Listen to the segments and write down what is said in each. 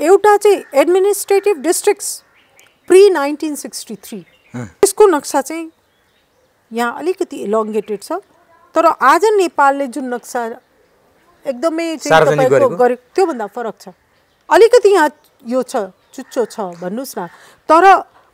एउटा चाहिँ administrative districts pre 1963 यसको नक्सा चाहिँ यहाँ अलिकति इलोंगेटेड छ तर आज नेपालले जुन नक्सा एकदमै गरेको त्यो भन्दा फरक छ अलिकति यहाँ यो छ चुच्चो छ भन्नुस् न तर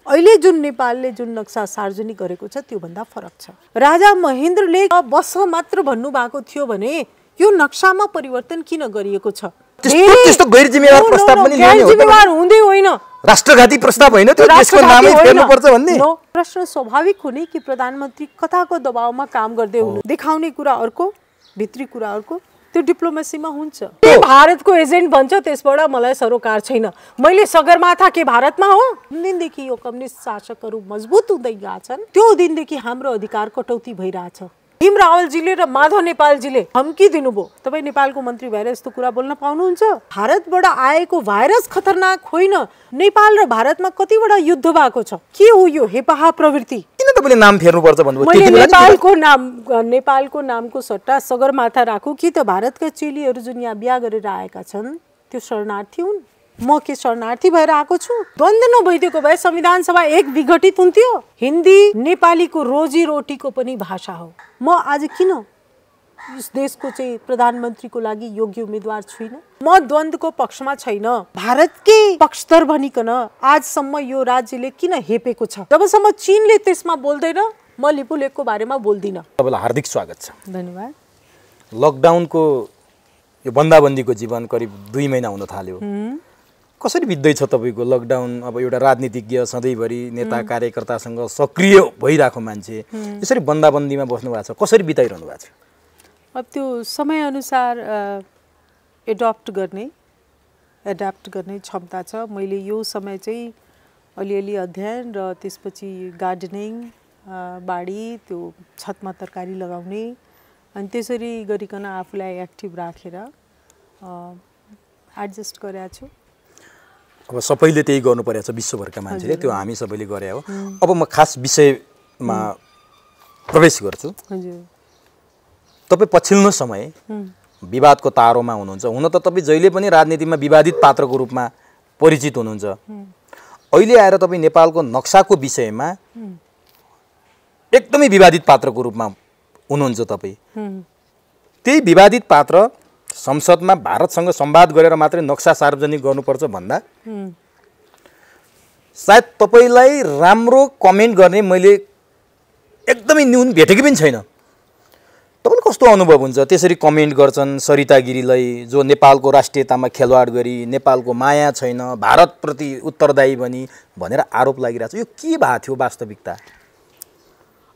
अहिले जुन नेपालले जुन नक्सा सार्वजनिक गरेको छ त्यो भन्दा फरक छ राजा महेन्द्रले बस मात्र भन्नु भएको थियो भने यो नक्सामा परिवर्तन किन गरिएको छ त्यस्तो गैर जिम्मेवार प्रस्ताव पनि ल्याउने हो जिम्मेवार हुँदै होइन राष्ट्रघाती प्रस्ताव होइन त्यो देशको नामै फेर्नु पर्छ भन्ने प्रश्न स्वाभाविक हुने कि प्रधानमन्त्री कताको दबावमा काम गर्दै हुनु देखाउने कुरा अर्को भित्री कुरा अर्को त्यो डिप्लोमेसीमा हुन्छ भारतको एजेन्ट भन्छ त्यसबाट मलाई सरोकार छैन मैले सगरमाथा के भारतमा हो दिनदेखि यो कम्युनिस्ट शासकहरू मजबुत हुँदै गएछन् त्यो दिनदेखि हाम्रो अधिकार कटौती भइरहेछ भीम रावलजीले र माधव नेपालजीले धम्की दिनुभयो तपाई नेपालको मन्त्री भएर यस्तो कुरा बोल्न पाउनुहुन्छ भारतबाट आएको भाइरस खतरनाक होइन नेपाल र भारतमा कतिवटा युद्ध भएको छ के हो यो हेपाहा प्रवृत्ति किन तपाईले नाम फेर्नु पर्छ भन्नुभयो मैले नेपालको नामको सट्टा सगरमाथा राखु कि त भारतका चेलीहरू जुन यहाँ बिहा गरेर आएका छन् त्यो शरणार्थी हुन् म के शरणार्थी भएर आएको छु द्वन्द्व नभइदिएको भए संविधान सभा एक विघटित हुन्थ्यो हिन्दी नेपालीको रोजी रोटीको पनि भाषा हो म आज किन यस देशको चाहिँ प्रधानमन्त्रीको लागि योग्य उम्मेदवार छुइन म द्वन्द्वको पक्षमा छैन भारतकै पक्षधर भनिकन आजसम्म यो राज्यले किन हेपेको छ जबसम्म चीनले त्यसमा बोल्दैन म लिपुलेखको बारेमा बोल्दिन तपाईलाई हार्दिक स्वागत छ धन्यवाद लकडाउनको यो बन्दाबन्दीको जीवन करिब 2 महिना हुन थाल्यो कसरी बित्दैछ तपाईको लकडाउन अब एउटा राजनीतिज्ञ सधैँभरि नेता कार्यकर्तासँग सक्रिय भइराको मान्छे यसरी बन्दाबन्दीमा बस्नु भएको छ कसरी बिताइरहनु भएको छ अब त्यो समय अनुसार एडाप्ट गर्ने क्षमता छ मैले यो समय चाहिँ अलिअलि अध्ययन र त्यसपछि गार्डनिङ बाडी त्यो छतमा तरकारी लगाउने अनि त्यसरी गरिकन आफूलाई एक्टिभ राखेर एडजस्ट गरेको छु अब सबैले त्यही गर्नु परेछ विश्वभरका मान्छेले त्यो हामी सबैले गरे हो अब म खास विषयमा प्रवेश गर्छु हजुर तपाई पछिल्लो समय विवादको तारोमा हुनुहुन्छ हुन त तपाई जहिले पनि राजनीतिमा विवादित पात्रको रूपमा परिचित हुनुहुन्छ अहिले आएर तपाई नेपालको नक्साको विषयमा एकदमै विवादित पात्रको रूपमा हुनुहुन्छ तपाई त्यही विवादित पात्र संसदमा भारतसँग संवाद गरेर मात्रै नक्सा सार्वजनिक गर्नुपर्छ भन्दा सायद तपाईलाई राम्रो कमेन्ट गर्ने मैले एकदमै न्यून भेटेकै पनि छैन तपाईलाई कस्तो अनुभव हुन्छ त्यसरी कमेन्ट गर्छन् सरिता गिरीलाई जो नेपालको राष्ट्रियतामा खेलवाड गरी नेपालको माया छैन भारतप्रति उत्तरदायी बनी भनेर आरोप लागिरहेछ यो के भएको थियो वास्तविकता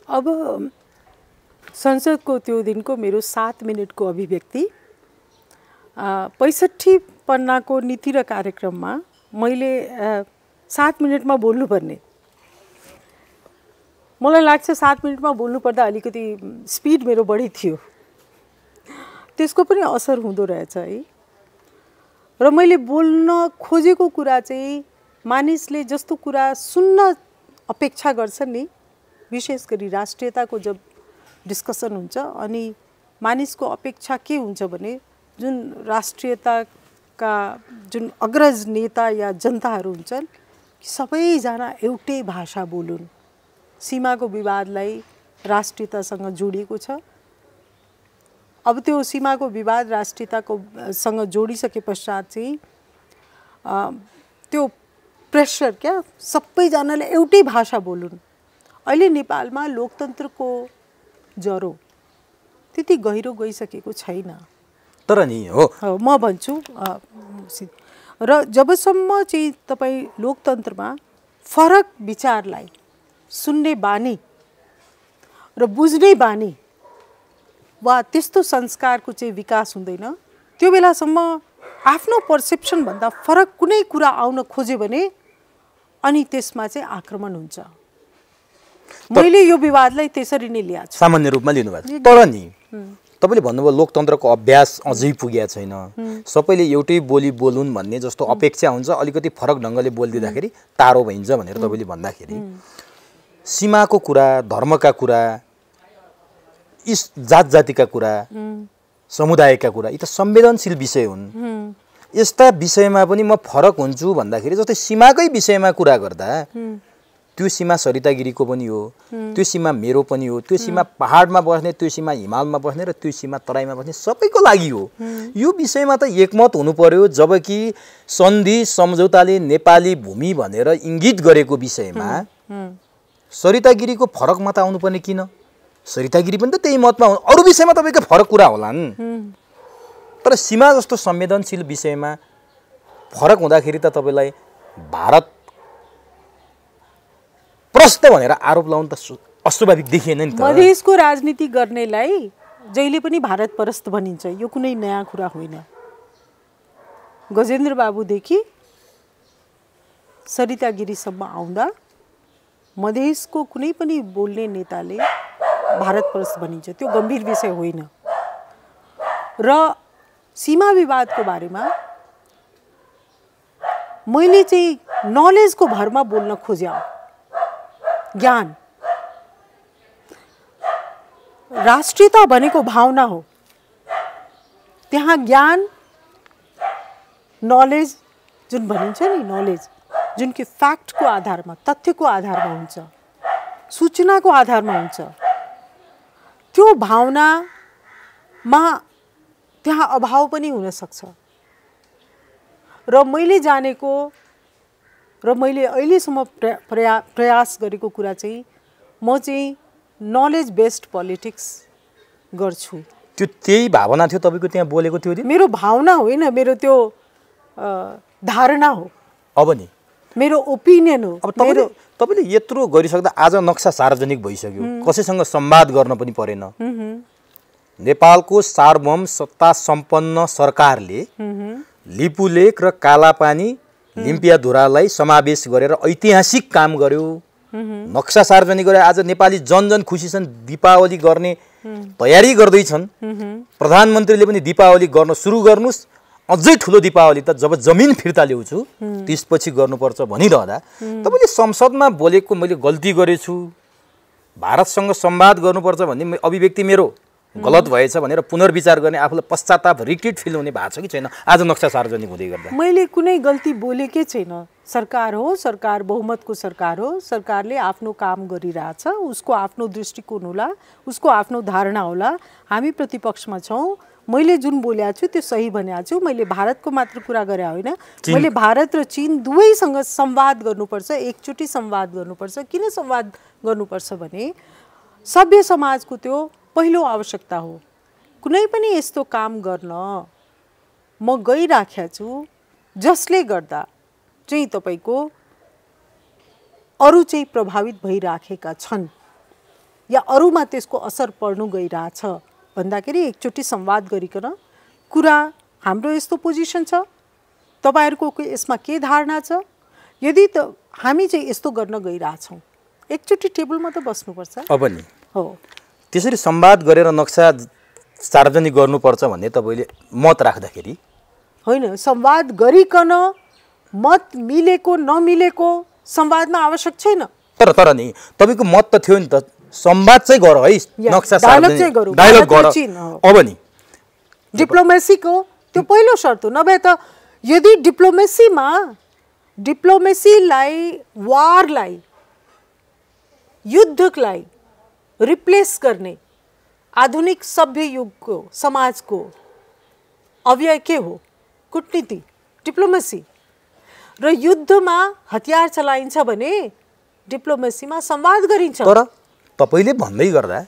अब संसदको त्यो दिनको मेरो 7 मिनेटको अभिव्यक्ति 65 पन्नाको नीति र कार्यक्रममा मैले 7 मिनेटमा बोल्नुपर्ने मलाई लाग्छ 7 मिनेटमा बोल्नुपर्दा अलिकति स्पिड मेरो बढी थियो त्यसको पनि असर हुँदो रहेछ है र मैले बोल्न खोजेको कुरा चाहिँ मानिसले जस्तो कुरा सुन्न अपेक्षा गर्छन् नि विशेष गरी राष्ट्रियताको जब डिस्कसन हुन्छ अनि मानिसको अपेक्षा के हुन्छ भने जुन राष्ट्रियताका जुन अग्रज नेता या जनताहरू हुन्छन् सबैजना एउटै भाषा बोलुन् सीमाको विवादलाई राष्ट्रियतासँग जोडिएको छ अब त्यो सीमाको विवाद राष्ट्रियताको सँग जोडिसके पश्चात चाहिँ त्यो प्रेसर क्या सबैजनाले एउटै भाषा बोलुन् अहिले नेपालमा लोकतन्त्रको ज्वरो त्यति गहिरो गइसकेको छैन तर नि हो म भन्छु र जबसम्म चाहिँ तपाई लोकतन्त्रमा फरक विचारलाई सुन्ने बानी र बुझ्ने बानी वा त्यस्तो संस्कारको चाहिँ विकास हुँदैन त्यो बेलासम्म आफ्नो पर्सेप्सन भन्दा फरक कुनै कुरा आउन खोजे भने अनि त्यसमा चाहिँ आक्रमण हुन्छ मैले यो विवादलाई त्यसरी नै ल्याएको छु सामान्य रूपमा लिनुभएको तर नि तपाईले भन्नुभयो लोकतन्त्रको अभ्यास अझै पुगेको छैन सबैले एउटै बोली बोलुन् भन्ने जस्तो अपेक्षा हुन्छ अलिकति फरक ढंगले बोल्दिँदाखेरि टाढो भइन्छ भनेर तपाईले भन्दाखेरि सीमाको कुरा धर्मका कुरा जात जातिका कुरा समुदायका कुरा यी त संवेदनशील विषय हुन् यस्ता विषयमा पनि म फरक हुन्छु भन्दाखेरि जस्तै सीमाकै विषयमा कुरा गर्दा त्यो सीमा सरिता गिरीको पनि हो, त्यो सीमा मेरो पनि हो, त्यो सीमा पहाडमा बस्ने, त्यो सीमा हिमालमा बस्ने र त्यो सीमा तराईमा बस्ने सबैको लागि हो। यो विषयमा त एकमत हुनु पर्यो। जबकि सन्धि सम्झौताले नेपाली भूमि भनेर इङ्गित गरेको विषयमा सरिता गिरीको फरक मत आउनुपर्ने किन? सरिता गिरी पनि त त्यही मतमा हो। अरू विषयमा तपाईँको फरक कुरा होलान्, तर सीमा जस्तो संवेदनशील विषयमा फरक हुँदाखेरि त तपाईँलाई भारत प्रस्त भनेर आरोप लाउनु त अस्वाभाविक देखिएन नि त। मधेसको राजनीति गर्नेलाई जहिले पनि भारत परस्त भनिन्छ, यो कुनै नयाँ कुरा होइन। गजेन्द्र बाबुदेखि सरिता गिरीसम्म आउँदा मधेसको कुनै पनि बोल्ने नेताले भारत परस्त भनिन्छ, त्यो गम्भीर विषय होइन। र सीमा विवादको बारेमा मैले चाहिँ नलेजको भरमा बोल्न खोजे, ज्ञान। राष्ट्रियता भनेको भावना हो, त्यहाँ ज्ञान नलेज जुन भनिन्छ नि, नलेज जुन कि फ्याक्टको आधारमा, तथ्यको आधारमा हुन्छ, सूचनाको आधारमा हुन्छ, त्यो भावनामा त्यहाँ अभाव पनि हुन सक्छ। र मैले जानेको र मैले अहिलेसम्म प्रयास गरेको कुरा चाहिँ म चाहिँ नलेज बेस्ड पोलिटिक्स गर्छु। त्यो त्यही भावना थियो तपाईँको त्यहाँ बोलेको थियो? मेरो भावना होइन, मेरो त्यो धारणा हो। अब नि मेरो ओपिनियन हो। अब तपाईँले यत्रो गरिसक्दा आज नक्सा सार्वजनिक भइसक्यो, कसैसँग संवाद गर्न पनि परेन। नेपालको सार्वभौम सत्ता सम्पन्न सरकारले लिपुलेक र कालापानी लिम्पियाधुरालाई समावेश गरेर ऐतिहासिक काम गर्यो, नक्सा सार्वजनिक गरे। आज नेपाली जन खुसी छन्, दीपावली गर्ने तयारी गर्दैछन्। प्रधानमन्त्रीले पनि दीपावली गर्न सुरु गर्नुस्, अझै ठुलो दीपावली त जब जमिन फिर्ता ल्याउँछु त्यसपछि गर्नुपर्छ भनिरहँदा तपाईँले संसदमा बोलेको मैले गल्ती गरेछु, भारतसँग संवाद गर्नुपर्छ भन्ने अभिव्यक्ति मेरो गलत भएछ भनेर पुनर्विचार गर्ने, आफूलाई पश्चाताप रिग्रेट फिल हुने भएको छ कि छैन आज नक्सा सार्वजनिक हुँदै गर्दा? मैले कुनै गल्ती बोलेकै छैन। सरकार हो, सरकार बहुमतको सरकार हो, सरकारले आफ्नो काम गरिरहेछ, उसको आफ्नो दृष्टिकोण होला, उसको आफ्नो धारणा होला। हामी प्रतिपक्षमा छौँ। मैले जुन बोलेको छु त्यो सही भनेको छु। मैले भारतको मात्र कुरा गरे होइन, मैले भारत र चीन दुवैसँग संवाद गर्नुपर्छ, एकचोटि संवाद गर्नुपर्छ। किन संवाद गर्नुपर्छ भने सभ्य समाजको त्यो पहिलो आवश्यकता हो। कुनै पनि यस्तो काम गर्न म गइराखेको छु जसले गर्दा चाहिँ तपाईको अरू चाहिँ प्रभावित भइराखेका छन् या अरूमा त्यसको असर पर्नु गइरहेछ भन्दाखेरि एकचोटि संवाद गरिकन कुरा हाम्रो यस्तो पोजिसन छ, तपाईहरुको यसमा के धारणा छ, यदि त हामी चाहिँ यस्तो गर्न गइरहेछौँ, एकचोटि टेबलमा त बस्नुपर्छ। अब नि हो, त्यसरी संवाद गरेर नक्सा सार्वजनिक गर्नुपर्छ भन्ने तपाईले मत राख्दाखेरि होइन, संवाद गरिकन मत मिलेको नमिलेको संवादमा आवश्यक छैन। तर नि तपाईको मत त थियो नि त, संवाद चाहिँ गर है, नक्सा सार्वजनिक डायलग गर। अब नि डिप्लोमेसीको त्यो पहिलो शर्त हो। नभए त यदि डिप्लोमेसीलाई वारलाई युद्धलाई रिप्लेस गर्ने आधुनिक सभ्य युगको समाजको अव्यय के हो? कूटनीति, डिप्लोमेसी। र युद्धमा हतियार चलाइन्छ भने डिप्लोमेसीमा संवाद गरिन्छ। तर तपाईले भन्दै गर्दा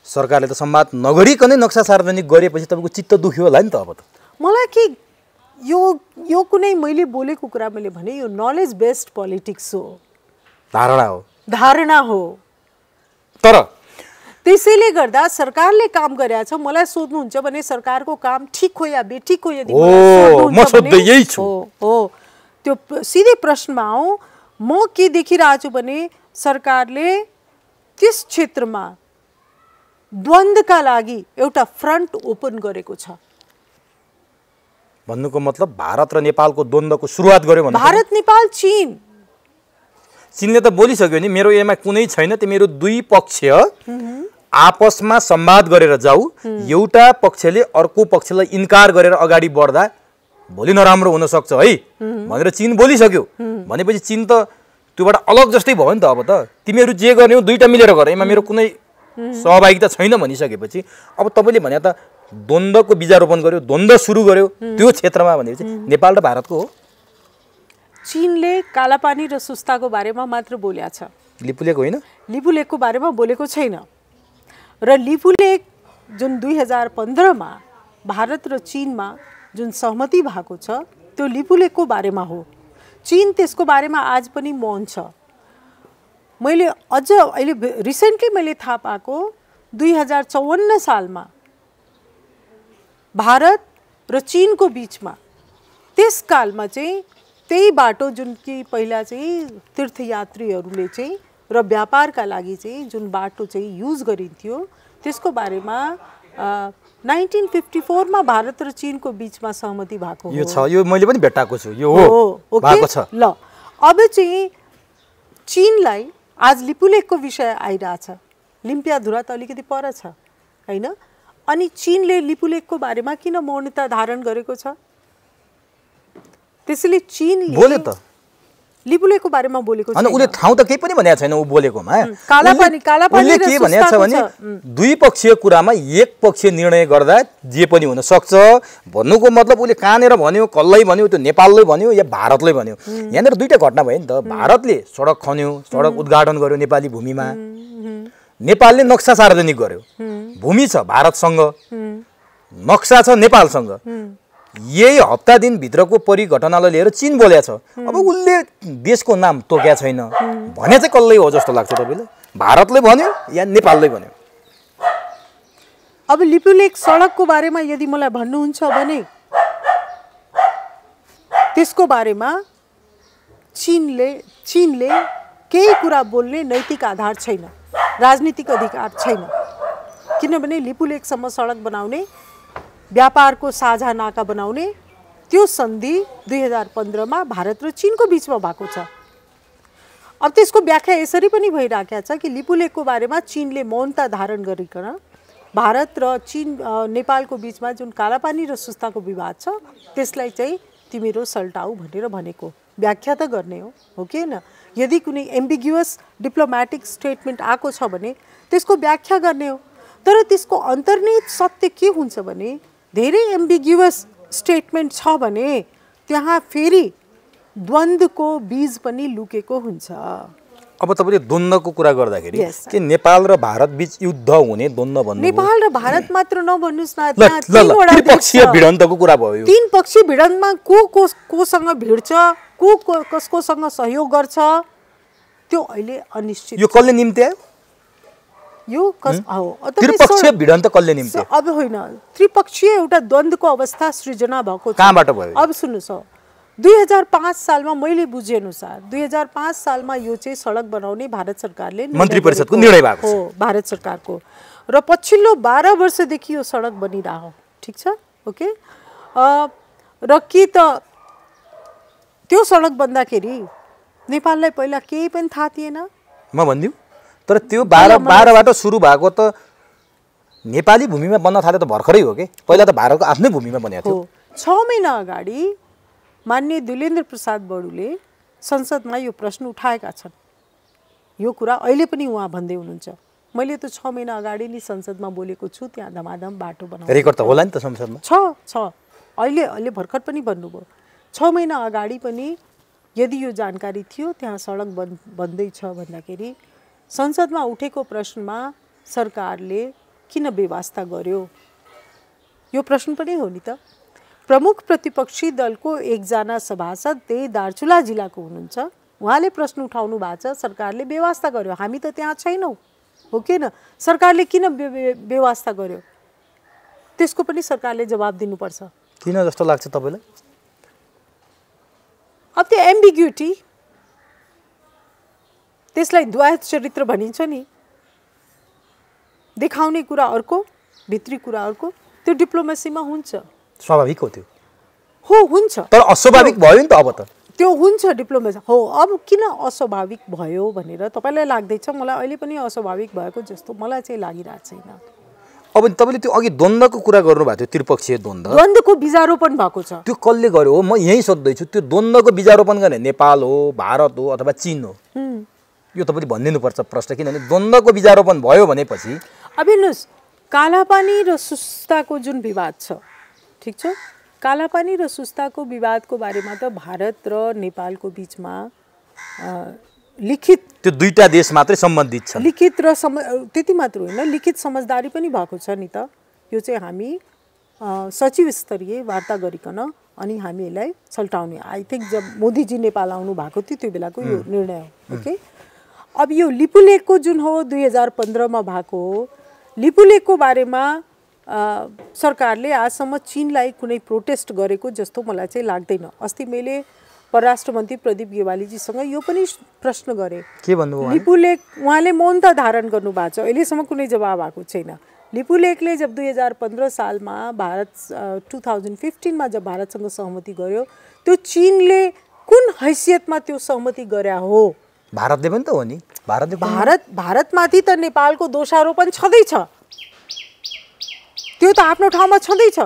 सरकारले त संवाद नगरिकनै नक्सा सार्वजनिक गरेपछि तपाईको चित्त दुख्यो होला नि त। अब त मलाई के यो कुनै मैले बोलेको कुरा मैले भने यो नलेज बेस्ड पोलिटिक्स हो, धारणा हो। तर त्यसैले गर्दा सरकारले काम गरेको छ, मलाई सोध्नुहुन्छ भने सरकारको काम ठीक हो या बेठिक हो यदि म सोध्दै यही छु। हो, त्यो सिधै प्रश्नमा आउँ, म के देखिरहेको छु भने सरकारले त्यस क्षेत्रमा द्वन्द्वका लागि एउटा फ्रन्ट ओपन गरेको छ। भन्नुको मतलब भारत र नेपालको द्वन्द्वको सुरुवात गर्यो भने भारत, नेपाल, चीनले त बोलिसक्यो नि, मेरो यसमा कुनै छैन, त्यो मेरो दुई पक्ष आपसमा संवाद गरेर जाऊ, एउटा पक्षले अर्को पक्षलाई इन्कार गरेर अगाडि बढ्दा भोलि नराम्रो हुनसक्छ है भनेर चीन बोलिसक्यो भनेपछि चीन त त्योबाट अलग जस्तै भयो नि त। अब त तिमीहरू जे गर्ने हो दुईटा मिलेर गर, यसमा मेरो कुनै सहभागिता छैन भनिसकेपछि अब तपाईँले भने त द्वन्द्वको बीजारोपण गर्यो, द्वन्द्व सुरु गर्यो त्यो क्षेत्रमा भनेपछि नेपाल र भारतको हो। चीनले कालापानी र सुस्ताको बारेमा मात्र बोलेको छ, लिपुलेक होइन, लिपुलेकको बारेमा बोलेको छैन। र लिपुलेक जुन 2015मा भारत र चीनमा जुन सहमति भएको छ त्यो लिपुलेकको बारेमा हो। चीन त्यसको बारेमा आज पनि मौन छ। मैले अझ अहिले रिसेन्टली मैले थाहा पाएको 2054 सालमा भारत र चीनको बिचमा त्यस कालमा चाहिँ त्यही बाटो जुन कि पहिला चाहिँ तीर्थयात्रीहरूले चाहिँ र व्यापारका लागि चाहिँ जुन बाटो चाहिँ युज गरिन्थ्यो त्यसको बारेमा 1954 मा भारत र चीनको बिचमा सहमति भएको हो। यो छ, यो मैले पनि भेटाएको छु, यो हो भएको छ। ल अब चाहिँ चीनलाई आज लिपुलेकको विषय आइरहेछ, लिम्पियाधुरा त अलिकति पर छ हैन, अनि चीनले लिपुलेकको बारेमा किन मौनता धारण गरेको छ? त्यसैले चीनले बोले त लिपुलेकको बारेमा बोलेको छैन। अनि उले ठाउँ त केही पनि भनेको छैन उ बोलेकोमा। कालापानी उले के भनेको छ भने द्विपक्षीय कुरामा एकपक्षीय निर्णय गर्दा जे पनि हुन सक्छ भन्नुको मतलब उले कहाँनेर भन्यो, कसलाई भन्यो, त्यो नेपाललाई भन्यो या भारतलाई भन्यो। यहाँनिर दुईटा घटना भयो नि त। भारतले सडक खन्यो, सडक उद्घाटन गर्यो नेपाली भूमिमा, नेपालले नक्सा सार्वजनिक गर्यो, भूमि छ भारतसँग, नक्सा छ नेपालसँग। यही हप्ता दिन भित्रको परिघटनालाई लिएर चीन बोलेको छ। अब उसले देशको नाम तोक्या छैन भने चाहिँ कसलाई हो जस्तो लाग्छ तपाईँले? भारतले भन्यो या नेपालले भन्यो? अब लिपुलेक सडकको बारेमा यदि मलाई भन्नुहुन्छ भने त्यसको बारेमा चीनले केही कुरा बोल्ने नैतिक आधार छैन, राजनीतिक अधिकार छैन। किनभने लिपुलेकसम्म सडक बनाउने, व्यापारको साझा नाका बनाउने त्यो सन्धि 2015 मा भारत र चीनको बिचमा भएको छ। अब त्यसको व्याख्या यसरी पनि भइराखेको छ कि लिपुलेकको बारेमा चीनले मौनता धारण गरिकन भारत र चीन नेपालको बिचमा जुन कालापानी र सुस्ताको विवाद छ त्यसलाई चाहिँ तिमीहरू सल्टाऊ भनेर भनेको। व्याख्या त गर्ने हो कि हैन? यदि कुनै एम्बिग्युअस डिप्लोमेटिक स्टेटमेन्ट आएको छ भने त्यसको व्याख्या गर्ने हो। तर त्यसको अन्तर्निहित सत्य के हुन्छ भने धेरै एम्बिग्युअस स्टेटमेन्ट छ भने त्यहाँ फेरि द्वन्द्वको बीज पनि लुकेको हुन्छ। अब तपाईले द्वन्द्वको कुरा गर्दाखेरि के नेपाल र भारत बीच युद्ध हुने द्वन्द्व भन्नु? नेपाल र भारत मात्र नभन्नुस् न, त्यहाँ तीनवटा त्रिपक्षीय भिडन्तको कुरा भयो। तीन पक्षीय भिडन्तमा कोसँग भिड्छ, कसकोसँग सहयोग गर्छ त्यो अहिले अनिश्चित। यो कसले निम्त्यायो? यो त्रिपक्षीय भिडन्त कसले निम्त्यायो? अब होइन, त्रिपक्षीय एउटा द्वन्द्वको अवस्था सृजना भएको छ। कहाँबाट भयो? अब सुन्नुस्, 2005 सालमा मैले बुझे अनुसार 2005 सालमा यो चाहिँ सडक बनाउने भारत सरकारले मन्त्री परिषदको निर्णय भएको हो, भारत सरकारको। र पछिल्लो 12 वर्षदेखि यो सडक बनिरहेको, ठिक छ, ओके। र के त त्यो सडक बन्दाखेरि नेपाललाई पहिला केही पनि थाहा थिएन? म भन्दिउ, तर त्यो 12बाट सुरु भएको त नेपाली भूमिमा बन्न थाले त भर्खरै हो के? पहिला त भारतको आफ्नै भूमिमा बनेको थियो। 6 महिना अगाडि माननीय दिलेन्द्र प्रसाद बडुले संसदमा यो प्रश्न उठाएका छन्। यो कुरा अहिले पनि उहाँ भन्दै हुनुहुन्छ। मैले त 6 महिना अगाडि नै संसदमा बोलेको छु, त्यहाँ धमाधम बाटो बनाउनु। रेकर्ड त होला नि त संसदमा? छ। अहिले भर्खर पनि भन्नुभयो। 6 महिना अगाडि पनि यदि यो जानकारी थियो त्यहाँ सडक बन्दैछ भन्दाखेरि संसदमा उठेको प्रश्नमा सरकारले किन बेवास्ता गर्यो? यो प्रश्न पनि हो नि त। प्रमुख प्रतिपक्षी दलको एकजना सभासद त्यही दार्चुला जिल्लाको हुनुहुन्छ, उहाँले प्रश्न उठाउनु भएको छ सरकारले बेवास्ता गर्यो, हामी त त्यहाँ छैनौँ, हो कि न? सरकारले किन बेवास्ता गर्यो त्यसको पनि सरकारले जवाब दिनुपर्छ। किन जस्तो लाग्छ तपाईलाई? अब त्यो एम्बिग्युटी, त्यसलाई द्वैत चरित्र भनिन्छ नि, देखाउने कुरा अर्को, भित्री कुरा अर्को, त्यो डिप्लोमेसीमा हुन्छ। स्वाभाविक हो त्यो। हो, हुन्छ। तर अस्वाभाविक भयो नि त अब त। त्यो हुन्छ डिप्लोमेसी हो। अब किन अस्वाभाविक भयो भनेर तपाईलाई लाग्दैछ? मलाई अहिले पनि अस्वाभाविक भएको जस्तो मलाई चाहिँ लागिरहेको छैन। अब तपाईँले त्यो अघि द्वन्द्वको कुरा गर्नुभएको थियो, त्रिपक्षीय द्वन्द्वको बीजारोपण भएको छ। त्यो कसले गर्यो हो? म यही सोध्दैछु, त्यो द्वन्द्वको बीजारोपण गर्ने नेपाल हो, भारत हो अथवा चीन हो? यो तपाईँले भनिदिनुपर्छ प्रश्न, किनभने द्वन्द्वको बीजारोपण भयो भनेपछि अब हेर्नुहोस्, कालापानी र सुस्ताको जुन विवाद छ, ठिक छ, कालापानी र सुस्ताको विवादको बारेमा त भारत र नेपालको बिचमा लिखित, त्यो दुईटा देश मात्रै सम्बन्धित छ। लिखित र त्यति मात्र होइन, लिखित समझदारी पनि भएको छ नि त। यो चाहिँ हामी सचिव स्तरीय वार्ता गरिकन अनि हामी यसलाई सल्टाउने, आई थिङ्क जब मोदीजी नेपाल आउनु भएको थियो त्यो बेलाको यो निर्णय हो। ओके, अब यो लिपुलेखको जुन हो 2015 मा भएको हो, लिपुलेखको बारेमा सरकारले आजसम्म चीनलाई कुनै प्रोटेस्ट गरेको जस्तो मलाई चाहिँ लाग्दैन। अस्ति मैले परराष्ट्र मन्त्री प्रदीप गेवालीजीसँग यो पनि प्रश्न गरेँ, के भन्नुभयो? लिपुलेख उहाँले मौनता धारण गर्नु भएको छ, अहिलेसम्म कुनै जवाब आएको छैन। लिपुलेखले जब 2015 सालमा भारत 2015 मा जब भारतसँग सहमति गर्यो, त्यो चीनले कुन हैसियतमा त्यो सहमति गरे हो? भारतले पनि त हो नि, भारतमाथि त नेपालको दोषारोपण छँदैछ, त्यो त आफ्नो ठाउँमा छँदैछ।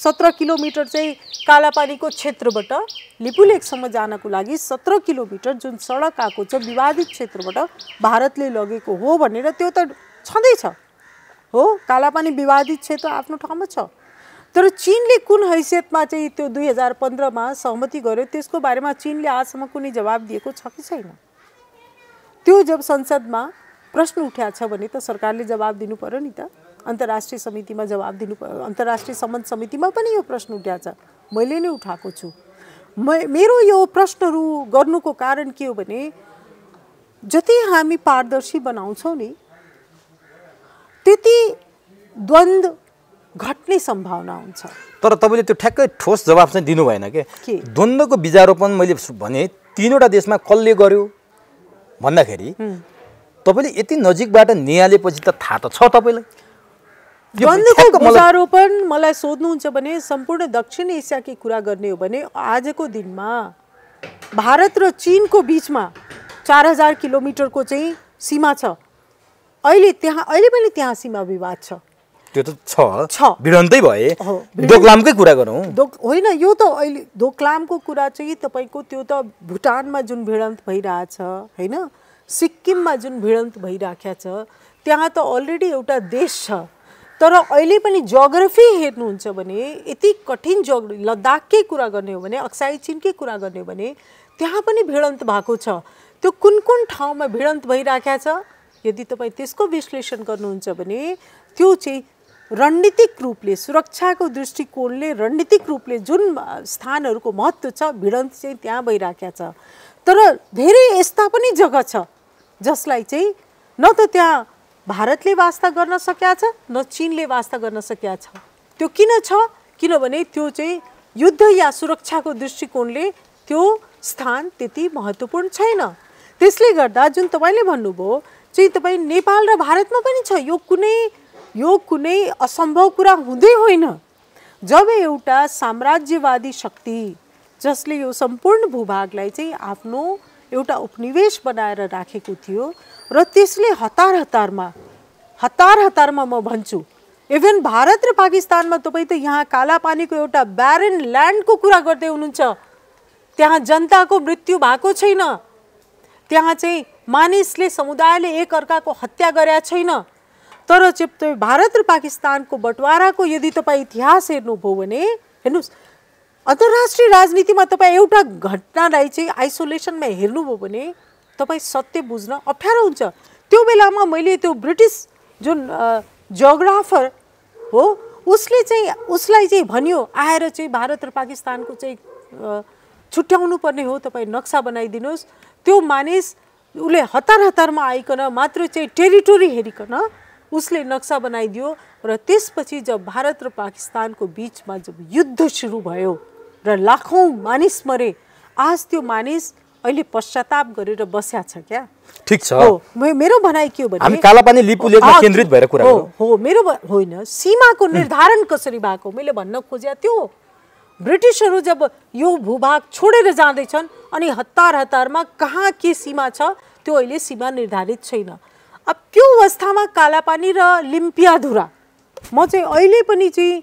17 किलोमिटर चाहिँ कालापानीको क्षेत्रबाट लिपुलेखसम्म जानको लागि 17 किलोमिटर जुन सडक आएको छ विवादित क्षेत्रबाट भारतले लगेको हो भनेर त्यो त छँदैछ हो। कालापानी विवादित क्षेत्र आफ्नो ठाउँमा छ, तर चीनले कुन हैसियतमा चाहिँ त्यो 2015 मा सहमति गर्यो त्यसको बारेमा चीनले आजसम्म कुनै जवाब दिएको छ कि छैन? त्यो जब संसदमा प्रश्न उठ्या छ भने त सरकारले जवाब दिनु पर्यो नि त। अन्तर्राष्ट्रिय समितिमा जवाब दिनु पर्यो, अन्तर्राष्ट्रिय सम्बन्ध समितिमा पनि यो प्रश्न उठ्या छ, मैले नै उठाएको छु। मेरो यो प्रश्नहरू गर्नुको कारण के हो भने जति हामी पारदर्शी बनाउँछौँ नि त्यति द्वन्द्व घट्ने सम्भावना हुन्छ। तर तपाईँले त्यो ठ्याक्कै ठोस जवाब चाहिँ दिनु भएन के? द्वन्द्वको बीजारोपण मैले भने तीनवटा देशमा कसले गर्यो भन्दाखेरि तपाईँले यति नजिकबाट निहालेपछि त थाहा त छ तपाईँलाई। द्वन्द्वको बीजारोपण मलाई सोध्नुहुन्छ भने सम्पूर्ण दक्षिण एसियाकी कुरा गर्ने हो भने आजको दिनमा भारत र चीनको बिचमा 4000 किलोमिटरको चाहिँ सीमा छ। अहिले पनि त्यहाँ सीमा विवाद छ। त्यो त छ, भिडन्तै भए। दोकलामकै कुरा गरौँ। होइन, यो त अहिले दोकलामको कुरा चाहिँ तपाईँको त्यो त भुटानमा जुन भिडन्त भइरहेछ होइन, सिक्किममा जुन भिडन्त भइराखेको छ त्यहाँ त अलरेडी एउटा देश छ। तर अहिले पनि जियोग्राफी हेर्नुहुन्छ भने यति कठिन लद्दाखकै कुरा गर्ने हो भने, अक्साई चीनकै कुरा गर्ने हो भने त्यहाँ पनि भिडन्त भएको छ। त्यो कुन कुन ठाउँमा भिडन्त भइराखेको छ यदि तपाईँ त्यसको विश्लेषण गर्नुहुन्छ भने त्यो चाहिँ रणनीतिक रूपले, सुरक्षाको दृष्टिकोणले रणनीतिक रूपले जुन स्थानहरूको महत्त्व छ भिडन्त चाहिँ त्यहाँ भइराखेको छ। तर धेरै यस्ता पनि जग्गा छ जसलाई चाहिँ न त त्यहाँ भारतले वास्ता गर्न सकेका छ न चीनले वास्ता गर्न सकेका छ। त्यो किन छ? किनभने त्यो चाहिँ युद्ध या सुरक्षाको दृष्टिकोणले त्यो स्थान त्यति महत्त्वपूर्ण छैन। त्यसले गर्दा जुन तपाईँले भन्नुभयो चाहिँ तपाईँ नेपाल र भारतमा पनि छ, यो कुनै असम्भव कुरा हुँदै होइन। जब एउटा साम्राज्यवादी शक्ति जसले यो सम्पूर्ण भूभागलाई चाहिँ आफ्नो एउटा उपनिवेश बनाएर राखेको थियो र त्यसले हतारमा म भन्छु इभन भारत र पाकिस्तानमा तपाईँ त यहाँ कालापानीको एउटा ब्यारन ल्यान्डको कुरा गर्दै हुनुहुन्छ। त्यहाँ जनताको मृत्यु भएको छैन, त्यहाँ चाहिँ मानिसले समुदायले एक अर्काको हत्या गरेका छैन। तर चाहिँ भारत र पाकिस्तानको बटवाराको यदि तपाईँ इतिहास हेर्नुभयो भने हेर्नुहोस्, अन्तर्राष्ट्रिय राजनीतिमा तपाईँ एउटा घटनालाई चाहिँ आइसोलेसनमा हेर्नुभयो भने तपाईँ सत्य बुझ्न अप्ठ्यारो हुन्छ। त्यो बेलामा मैले त्यो ब्रिटिस जुन जियोग्राफर हो उसलाई चाहिँ भन्यो आएर चाहिँ भारत र पाकिस्तानको चाहिँ छुट्याउनु पर्ने हो, तपाईँ नक्सा बनाइदिनुहोस्। त्यो मानिस उसले हतारमा आइकन मात्र चाहिँ टेरिटोरी हेरिकन उसले नक्सा बनाइदियो र त्यसपछि जब भारत र पाकिस्तानको बिचमा जब युद्ध सुरु भयो र लाखौं मानिस मरे, आज त्यो मानिस अहिले पश्चाताप गरेर बस्या छ क्या? ठीक छ। मेरो भनाइ के हो भने हामी कालापानी लिपुलेखमा केन्द्रित भएर कुरा गरौँ। हो, मेरो होइन, सीमाको निर्धारण कसरी भएको मैले भन्न खोजे त्यो। ब्रिटिसहरू जब यो भूभाग छोडेर जाँदैछन् अनि हतारमा कहाँ के सीमा छ त्यो अहिले सीमा निर्धारित छैन। अब त्यो अवस्थामा कालापानी र लिम्पियाधुरा म चाहिँ अहिले पनि चाहिँ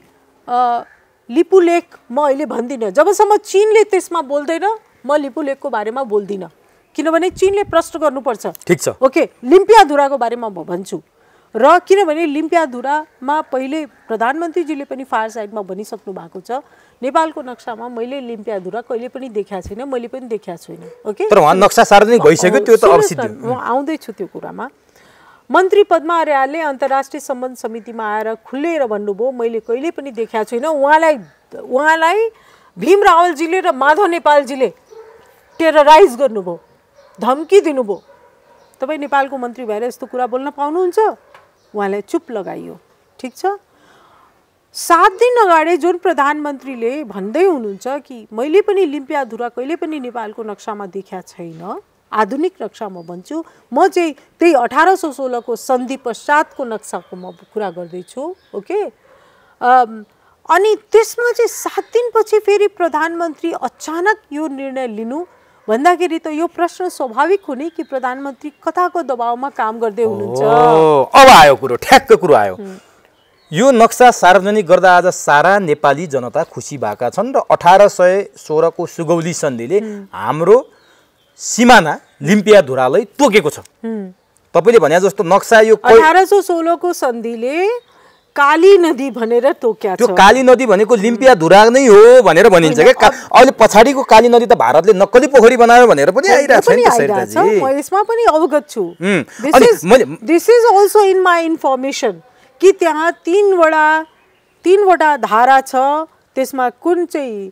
लिपु लेक म अहिले भन्दिनँ जबसम्म चीनले त्यसमा बोल्दैन म लिपु लेकको बारेमा बोल्दिनँ किनभने चीनले प्रश्न गर्नुपर्छ ठिक छ ओके लिम्पियाधुराको बारेमा म भन्छु र किनभने लिम्पियाधुरामा पहिले प्रधानमन्त्रीजीले पनि फार साइडमा भनिसक्नु भएको छ नेपालको नक्सामा मैले लिम्पियाधुरा कहिले पनि देखाएको छैन मैले पनि देखाएको छैन ओके तर वहाँ नक्सा सार्वजनिक भइसक्यो त्यो त अब सिद्धि म आउँदैछु त्यो कुरामा मन्त्री पद्मा अर्यालले अन्तर्राष्ट्रिय सम्बन्ध समितिमा आएर खुलेर भन्नुभयो मैले कहिले पनि देखाएको छैन उहाँलाई भीम रावलजीले र माधव नेपालजीले टेरराइज गर्नुभयो धम्की दिनुभयो तपाईँ नेपालको मन्त्री भएर यस्तो कुरा बोल्न पाउनुहुन्छ उहाँलाई चुप लगाइयो ठिक छ 7 दिन अगाडि जुन प्रधानमन्त्रीले भन्दै हुनुहुन्छ कि मैले पनि लिम्पियाधुरा कहिले पनि नेपालको नक्सामा देखाएको छैन आधुनिक नक्सा म भन्छु म चाहिँ त्यही 1816 को सन्धि पश्चातको नक्साको म कुरा गर्दैछु ओके अनि त्यसमा चाहिँ 7 दिनपछि फेरि प्रधानमन्त्री अचानक यो निर्णय लिनु भन्दाखेरि त यो प्रश्न स्वाभाविक हुने कि प्रधानमन्त्री कताको दबावमा काम गर्दै हुनुहुन्छ अब आयो कुरो ठ्याक्क कुरो आयो यो नक्सा सार्वजनिक गर्दा आज सारा नेपाली जनता खुसी भएका छन् र 1816 को सुगौली सन्धिले हाम्रो सिमाना लिम्पियाधुरालाई तोकेको छ तपाईले भने जस्तो नक्सा यो 1816 को सन्धिले काली नदी भनेर तोक्या छ त्यो काली नदी भनेको लिम्पियाधुरा नै हो भनेर भनिन्छ के अहिले पछाडीको काली नदी त भारतले नक्कली पोखरी बनायो भनेर पनि आइरहेछ नि सरिताजी म यसमा पनि अवगत छु this is also in my information कि त्यहाँ तीनवटा धारा छ त्यसमा कुन चाहिँ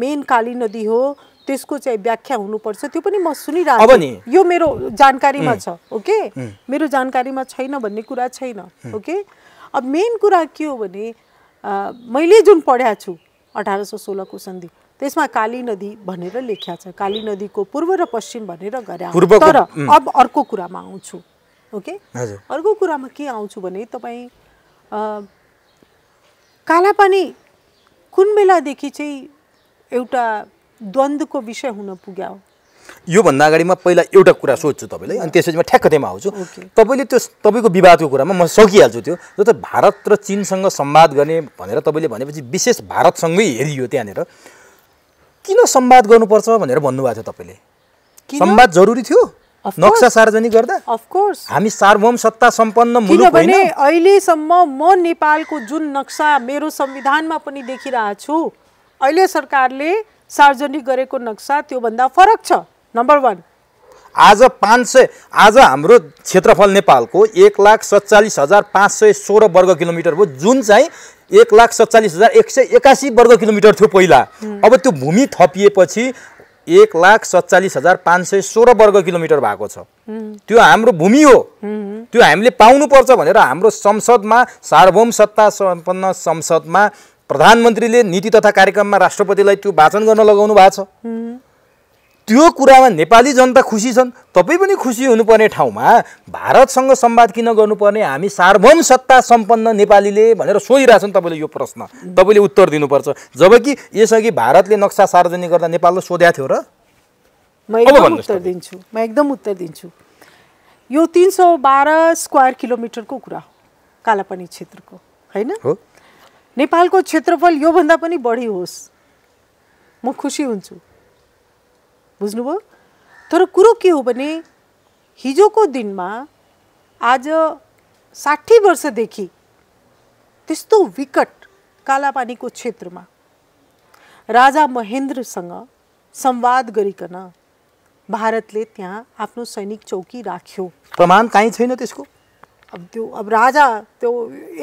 मेन काली नदी हो त्यसको चाहिँ व्याख्या हुनुपर्छ त्यो पनि म सुनिरहेको छु यो मेरो जानकारीमा छ ओके मेरो जानकारीमा छैन भन्ने कुरा छैन ओके अब मेन कुरा के हो भने मैले जुन पढ्या छु 1816 को सन्धि त्यसमा काली नदी भनेर लेख्या छ काली नदीको पूर्व र पश्चिम भनेर गर्या तर अब अर्को कुरामा आउँछु ओके अर्को कुरामा के आउँछु भने तपाईँ कालापानी कुन बेलादेखि चाहिँ एउटा द्वन्द्वको विषय हुन पुग्यो यो भन्दा अगाडि म पहिला एउटा कुरा सोध्छु तपाईलाई अनि त्यसपछि म ठ्याक्क त्यहीमा आउँछु तपाईले त्यो तपाईको विवादको कुरामा म सकिहाल्छु त्यो जो त भारत र चीनसँग संवाद गर्ने भनेर तपाईले भनेपछि विशेष भारतसँगै हेरियो त्यहाँनेर किन संवाद गर्नुपर्छ भनेर भन्नुभएको थियो तपाईले संवाद जरुरी थियो नक्सा सार्वजनिक गर्दा अफ कोर्स हामी सार्वभौम सत्ता सम्पन्न मुलुक होइन किनभने अहिलेसम्म म नेपालको जुन नक्सा मेरो संविधानमा पनि देखिरहेको छु अहिले सरकारले सार्वजनिक गरेको नक्सा त्यो भन्दा फरक छ नम्बर 1 आज हाम्रो क्षेत्रफल नेपालको 1,47,516 वर्ग किलोमिटर हो जुन चाहिँ 1,47,181 वर्ग किलोमिटर थियो पहिला अब त्यो भूमि थपिएपछि 1,47,516 वर्ग किलोमिटर भएको छ त्यो हाम्रो भूमि हो त्यो हामीले पाउनुपर्छ भनेर हाम्रो संसदमा सार्वभौम सत्ता सम्पन्न संसदमा प्रधानमन्त्रीले नीति तथा कार्यक्रममा राष्ट्रपतिलाई त्यो वाचन गर्न लगाउनु भएको छ त्यो कुरामा नेपाली जनता खुसी छन् तपाई पनि खुसी हुनुपर्ने ठाउँमा भारतसँग संवाद किन गर्नुपर्ने हामी सार्वभौम सत्ता सम्पन्न नेपालीले भनेर सोधिरहेछन् तपाईले यो प्रश्न तपाईले उत्तर दिनुपर्छ जबकि यसअघि भारतले नक्सा सार्वजनिक गर्दा नेपालले सोध्या थियो र म एकदम उत्तर दिन्छु यो 312 स्क्वायर किलोमिटरको कुरा हो कालापानी क्षेत्रको हैन नेपालको क्षेत्रफल यो भन्दा पनि बढी होस् म खुसी हुन्छु बुझ्नुभयो तर कुरो के हो भने हिजोको दिनमा आज 60 वर्षदेखि त्यस्तो विकट कालापानीको क्षेत्रमा राजा महेन्द्रसँग संवाद गरिकन भारतले त्यहाँ आफ्नो सैनिक चौकी राख्यो प्रमाण काहीँ छैन त्यसको अब राजा त्यो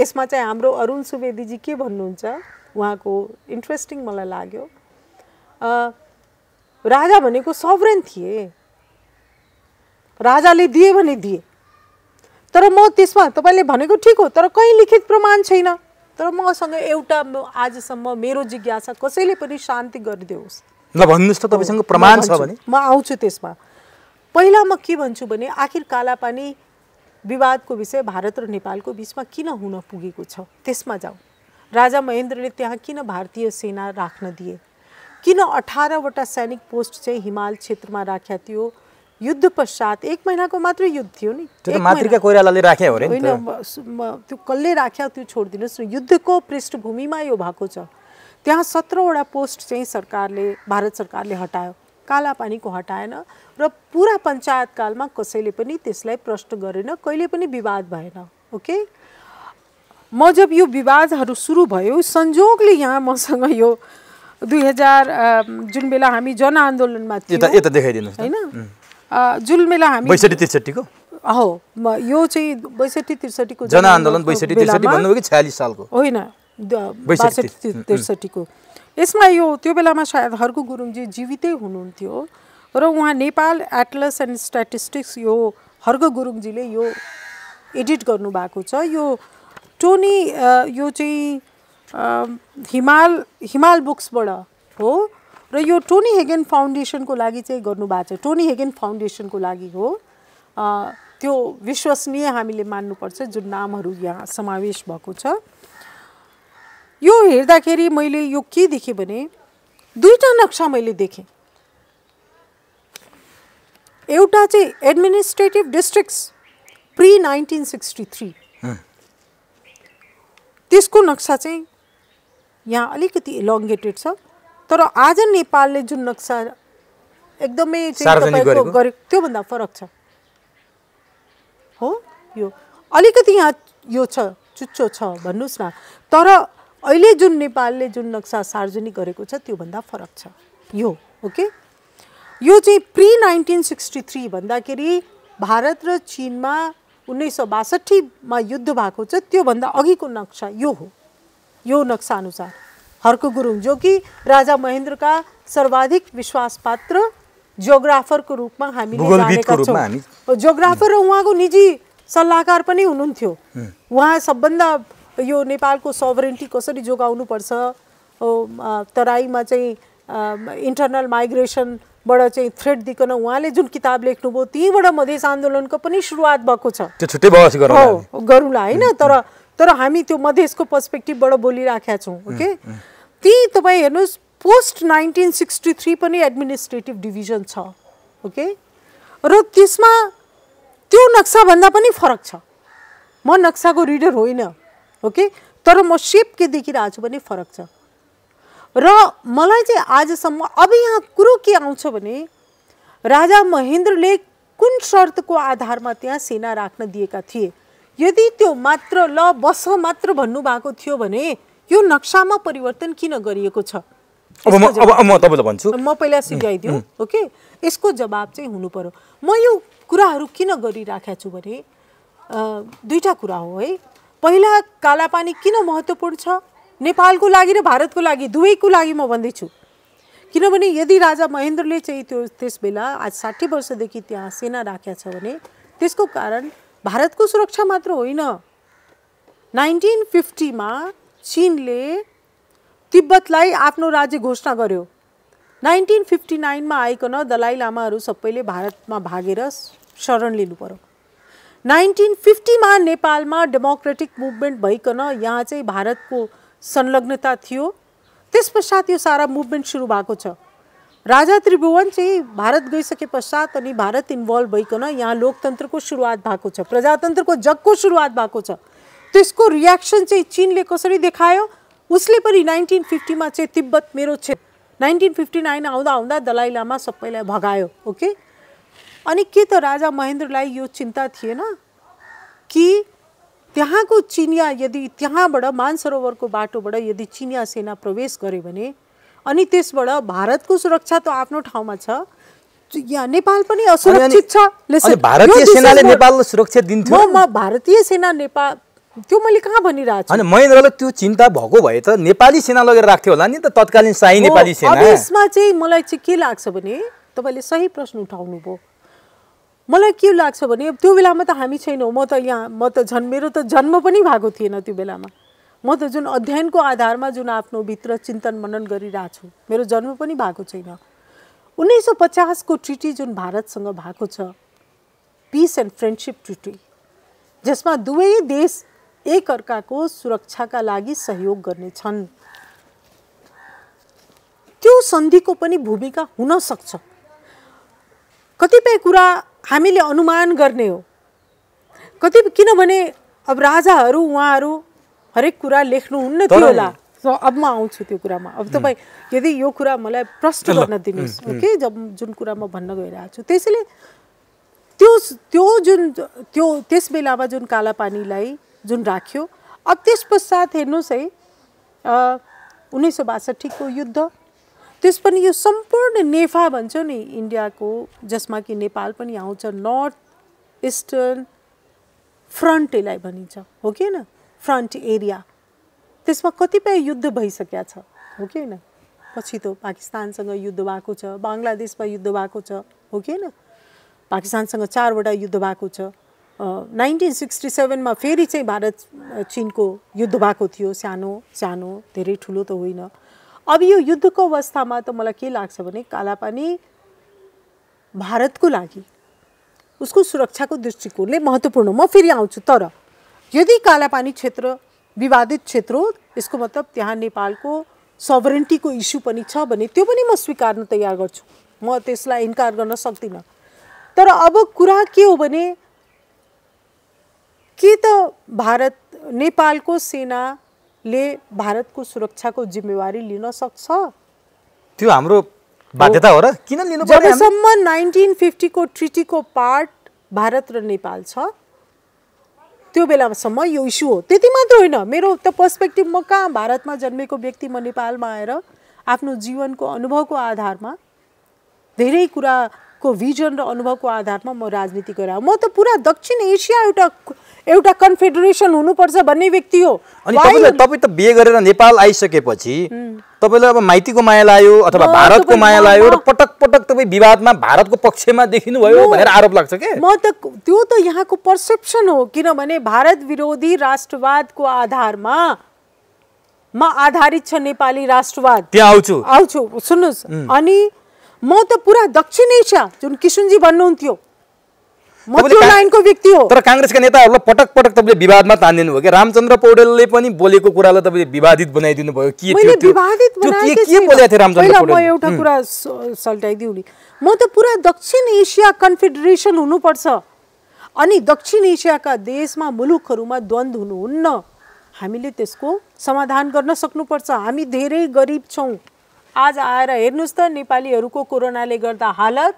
यसमा चाहिँ हाम्रो अरुण सुवेदीजी के भन्नुहुन्छ उहाँको इन्ट्रेस्टिङ मलाई लाग्यो राजा भनेको सभरेन थिए राजाले दिए भने दिए तर म त्यसमा तपाईले भनेको ठीक हो तर कहीं लिखित प्रमाण छैन तर मसँग एउटा आजसम्म मेरो जिज्ञासा कसैले पनि शान्ति गरिदियोस् ल भन्नुस् त तपाईसँग प्रमाण छ भने म आउँछु त्यसमा पहिला म के भन्छु भने आखिर कालापानी विवादको विषय भारत र नेपालको बीचमा किन हुन पुगेको छ त्यसमा जाऊ राजा महेन्द्रले त्यहाँ किन भारतीय सेना राख्न दिए किन 18 वटा सैनिक पोस्ट चाहिँ हिमाल क्षेत्रमा राख्या थियो युद्ध पश्चात 1 महिनाको मात्र युद्ध थियो नि। त्यो त मातृका कोइरालाले राख्या हो रे नि त। होइन त्यो कसले राख्या त्यो छोडिदिनुहोस् न। युद्धको पृष्ठभूमिमा यो भएको छ। त्यहाँ 17वटा पोस्ट चाहिँ भारत सरकारले हटायो, कालापानीको हटाएन र पुरा पञ्चायत कालमा कसैले पनि त्यसलाई प्रश्न गरेन, कहिले पनि विवाद भएन। ओके, म जब यो विवादहरू सुरु भयो संजोगले यहाँ मसँग यो 2000 जुन बेला हामी जनआन्दोलनमा थियौँ, यता देखाइदिनुहोस् हैन, जुन बेला हामी 62-63 को हो, यो चाहिँ 62-63 को जनआन्दोलन 62-63 भन्नुभयो कि 46 सालको होइन, 62-63 को। यसमा यो त्यो बेलामा सायद हर्क गुरुङजी जीवितै हुनुहुन्थ्यो र उहाँ नेपाल एटलस एन्ड स्ट्याटिस्टिक्स यो हर्क गुरुङजीले यो एडिट गर्नुभएको छ। यो टोनी यो चाहिँ हिमाल बुक्सबाट हो र यो टोनी हेगन फाउन्डेसनको लागि चाहिँ गर्नुभएको छ। टोनी हेगन फाउन्डेसनको लागि हो। त्यो विश्वसनीय हामीले मान्नुपर्छ जुन नामहरू यहाँ समावेश भएको छ। यो हेर्दाखेरि मैले यो के देखेँ भने 2टा नक्सा मैले देखेँ। एउटा चाहिँ एडमिनिस्ट्रेटिभ डिस्ट्रिक्ट्स प्री 1963, त्यसको नक्सा चाहिँ यहाँ अलिकति इलोङ्गेटेड छ, तर आज नेपालले जुन नक्सा एकदमै तपाईँको गरेको त्योभन्दा फरक छ। हो, यो अलिकति यहाँ यो छ, चुच्चो छ भन्नुहोस् न, तर अहिले जुन नेपालले जुन नक्सा सार्वजनिक गरेको छ त्योभन्दा फरक छ यो। ओके, यो चाहिँ प्री 1963 भन्दाखेरि भारत र चीनमा 1962 मा युद्ध भएको छ, त्योभन्दा अघिको नक्सा यो हो। यो नक्सा अनुसार हर्क गुरुङ जो कि राजा महेन्द्रका सर्वाधिक विश्वासपात्र जियोग्राफरको रूपमा हामीले जानेका छौँ। जियोग्राफर र उहाँको निजी सल्लाहकार पनि हुनुहुन्थ्यो। उहाँ सबभन्दा यो नेपालको सोभरेन्टी कसरी जोगाउनुपर्छ, तराईमा चाहिँ इन्टरनल माइग्रेसनबाट चाहिँ थ्रेड दिकन उहाँले जुन किताब लेख्नुभयो त्यहीँबाट मधेस आन्दोलनको पनि सुरुवात भएको छ। त्यो छुट्टै बहस गरौँला होइन, तर हामी त्यो मधेसको पर्सपेक्टिभबाट बोलिराखेका छौँ। ओके, ती तपाईँ हेर्नुहोस् पोस्ट 1963 पनि एडमिनिस्ट्रेटिभ डिभिजन छ। ओके, र त्यसमा त्यो नक्साभन्दा पनि फरक छ। म नक्साको रिडर होइन, ओके, तर म सेप के देखिरहेको छु भने फरक छ। र मलाई चाहिँ आजसम्म अब यहाँ कुरो के आउँछ भने राजा महेन्द्रले कुन शर्तको आधारमा त्यहाँ सेना राख्न दिएका थिए। यदि त्यो मात्र ल बस मात्र भन्नुभएको थियो भने यो नक्सामा परिवर्तन किन गरिएको छ? अब म तपाईलाई भन्छु, म पहिला सिध्याइदिउँ। ओके, यसको जवाब चाहिँ हुनु पर्यो। म यो कुराहरू किन गरिराखेको छु भने 2टा कुरा हो है। पहिला कालापानी किन महत्त्वपूर्ण छ नेपालको लागि र भारतको लागि, दुवैको लागि म भन्दैछु। किनभने यदि राजा महेन्द्रले चाहिँ त्यो त्यस बेला आज 60 वर्षदेखि त्यहाँ सेना राखेको छ भने त्यसको कारण भारतको सुरक्षा मात्र होइन। 1950 मा चीनले तिब्बतलाई आफ्नो राज्य घोषणा गर्यो। 1959 मा आइकन दलाई लामाहरू सबैले भारतमा भागेर शरण लिनु पर्यो। 1950 मा नेपालमा डेमोक्रेटिक मुभमेन्ट भइकन यहाँ चाहिँ भारतको संलग्नता थियो। त्यस पश्चात यो सारा मुभमेन्ट सुरु भएको छ। राजा त्रिभुवन चाहिँ भारत गइसके पश्चात अनि भारत इन्भल्भ भइकन यहाँ लोकतन्त्रको सुरुवात भएको छ, प्रजातन्त्रको जगको सुरुवात भएको छ। त्यसको रियाक्सन चाहिँ चीनले कसरी देखायो, उसले पनि 1950 मा चाहिँ तिब्बत मेरो क्षेत्र, 1959 आउँदा आउँदा दलाई लामा सबैलाई भगायो। ओके, अनि के त राजा महेन्द्रलाई यो चिन्ता थिएन कि त्यहाँको चिनिया यदि त्यहाँबाट मानसरोवरको बाटोबाट यदि चिनिया सेना प्रवेश गर्यो भने अनि त्यसबाट भारतको सुरक्षा त आफ्नो ठाउँमा छ, यहाँ नेपाल पनि असुरक्षित छ। भारतीय सेनाले नेपाललाई सुरक्षा दिन्थ्यो। म भारतीय सेना नेपाल त्यो मैले कहाँ भनिरहेको छु। अनि महेन्द्रले त्यो चिन्ता भएको भए त नेपाली सेना लगेर राख्थ्यो होला नि त, तत्कालीन शाही नेपाली सेना। अब यसमा चाहिँ मलाई चाहिँ के लाग्छ भने तपाईँले सही प्रश्न उठाउनु भयो। मलाई के लाग्छ भने त्यो बेलामा त हामी छैनौँ। म त झन् मेरो त जन्म पनि भएको थिएन त्यो बेलामा। म त जुन अध्ययनको आधारमा जुन आफ्नो भित्र चिन्तन मनन गरिरहेको छु, मेरो जन्म पनि भएको छैन। 1950 को ट्रिटी जुन भारतसँग भएको छ, पिस एन्ड फ्रेन्डसिप ट्रिटी, जसमा दुवै देश एक अर्काको सुरक्षाका लागि सहयोग गर्नेछन्, त्यो सन्धिको पनि भूमिका हुन सक्छ। कतिपय कुरा हामीले अनुमान गर्ने हो। किनभने अब राजाहरू उहाँहरू हरेक कुरा लेख्नुहुन्न थियो होला। अब म आउँछु त्यो कुरामा। अब तपाईँ यदि यो कुरा मलाई प्रश्न गर्न दिनुहोस्, ओके, जुन कुरा म भन्न गइरहेको छु। त्यसैले त्यस बेलामा जुन कालापानीलाई जुन राख्यो, अब त्यस पश्चात हेर्नुहोस् है 1962 को युद्ध, त्यस पनि यो सम्पूर्ण नेफा भन्छ नि इन्डियाको, जसमा कि नेपाल पनि आउँछ, नर्थ इस्टर्न फ्रन्ट यसलाई भनिन्छ, हो कि होइन, फ्रन्ट एरिया। त्यसमा कतिपय युद्ध भइसकेका छ, हो कि होइन। पछि त पाकिस्तानसँग युद्ध भएको छ, बङ्गलादेशमा युद्ध भएको छ, हो कि होइन। पाकिस्तानसँग 4 वटा युद्ध भएको छ। 1967 मा फेरि चाहिँ भारत चीनको युद्ध भएको थियो, सानो धेरै ठुलो त होइन। अब यो युद्धको अवस्थामा त मलाई के लाग्छ भने कालापानी भारतको लागि उसको सुरक्षाको दृष्टिकोणले महत्त्वपूर्ण, म फेरि आउँछु। तर यदि कालापानी क्षेत्र विवादित क्षेत्र हो, यसको मतलब त्यहाँ नेपालको सभरेन्टीको इस्यु पनि छ भने त्यो पनि म स्वीकार्न तयार गर्छु, म त्यसलाई इन्कार गर्न सक्दिनँ। तर अब कुरा के हो भने के त नेपालको सेनाले भारतको सुरक्षाको जिम्मेवारी लिन सक्छ? त्यो हाम्रो बाध्यता हो र? किन लिनु पर्यो? जबसम्म 1950 को ट्रिटीको पार्ट भारत र नेपाल छ, त्यो बेलासम्म यो इस्यु हो। त्यति मात्र होइन, मेरो त पर्सपेक्टिभ, म कहाँ भारतमा जन्मेको व्यक्ति, म नेपालमा आएर आफ्नो जीवनको अनुभवको आधारमा, धेरै कुराको भिजन र अनुभवको आधारमा म राजनीति गरेँ। म त पुरा दक्षिण एसिया एउटा कन्फेडरेसन हुनुपर्छ भन्ने व्यक्ति हो। अनि तपाईँ त बिहे गरेर नेपाल आइसकेपछि तपाईँलाई अब माइतीको माया लाग्यो अथवा भारतको माया लाग्यो र पटक पटक तपाईँ विवादमा भारतको पक्षमा देखिनु भयो भनेर आरोप लाग्छ के? म त त्यो त यहाँको पर्सेप्सन हो, किनभने भारत विरोधी राष्ट्रवादको आधारमा आधारित छ नेपाली राष्ट्रवाद। त्यहाँ आउँछु सुन्नुहोस्। अनि म त पुरा दक्षिण एसिया, जुन किशुनजी भन्नुहुन्थ्यो, म त्यो लाइनको व्यक्ति हो। तर कांग्रेसका नेताहरूलाई पटक पटक तपाईँले विवादमा तान्दिनु भयो कि? रामचन्द्र पौडेलले पनि बोलेको कुरालाई तपाईँले विवादित बनाइदिनु भयो के? मैले विवादित बनाएको के बोलेको थियो रामचन्द्र पौडेल? म एउटा कुरा सल्टाइदिउ नि, म त पुरा दक्षिण एसिया कन्फेडरेसन हुनुपर्छ। अनि दक्षिण एसियाका देशमा मुलुकहरूमा द्वन्द्व हुनुहुन्न, हामीले त्यसको समाधान गर्न सक्नुपर्छ। हामी धेरै गरिब छौँ। आज आएर हेर्नुहोस् त नेपालीहरूको कोरोनाले गर्दा हालत,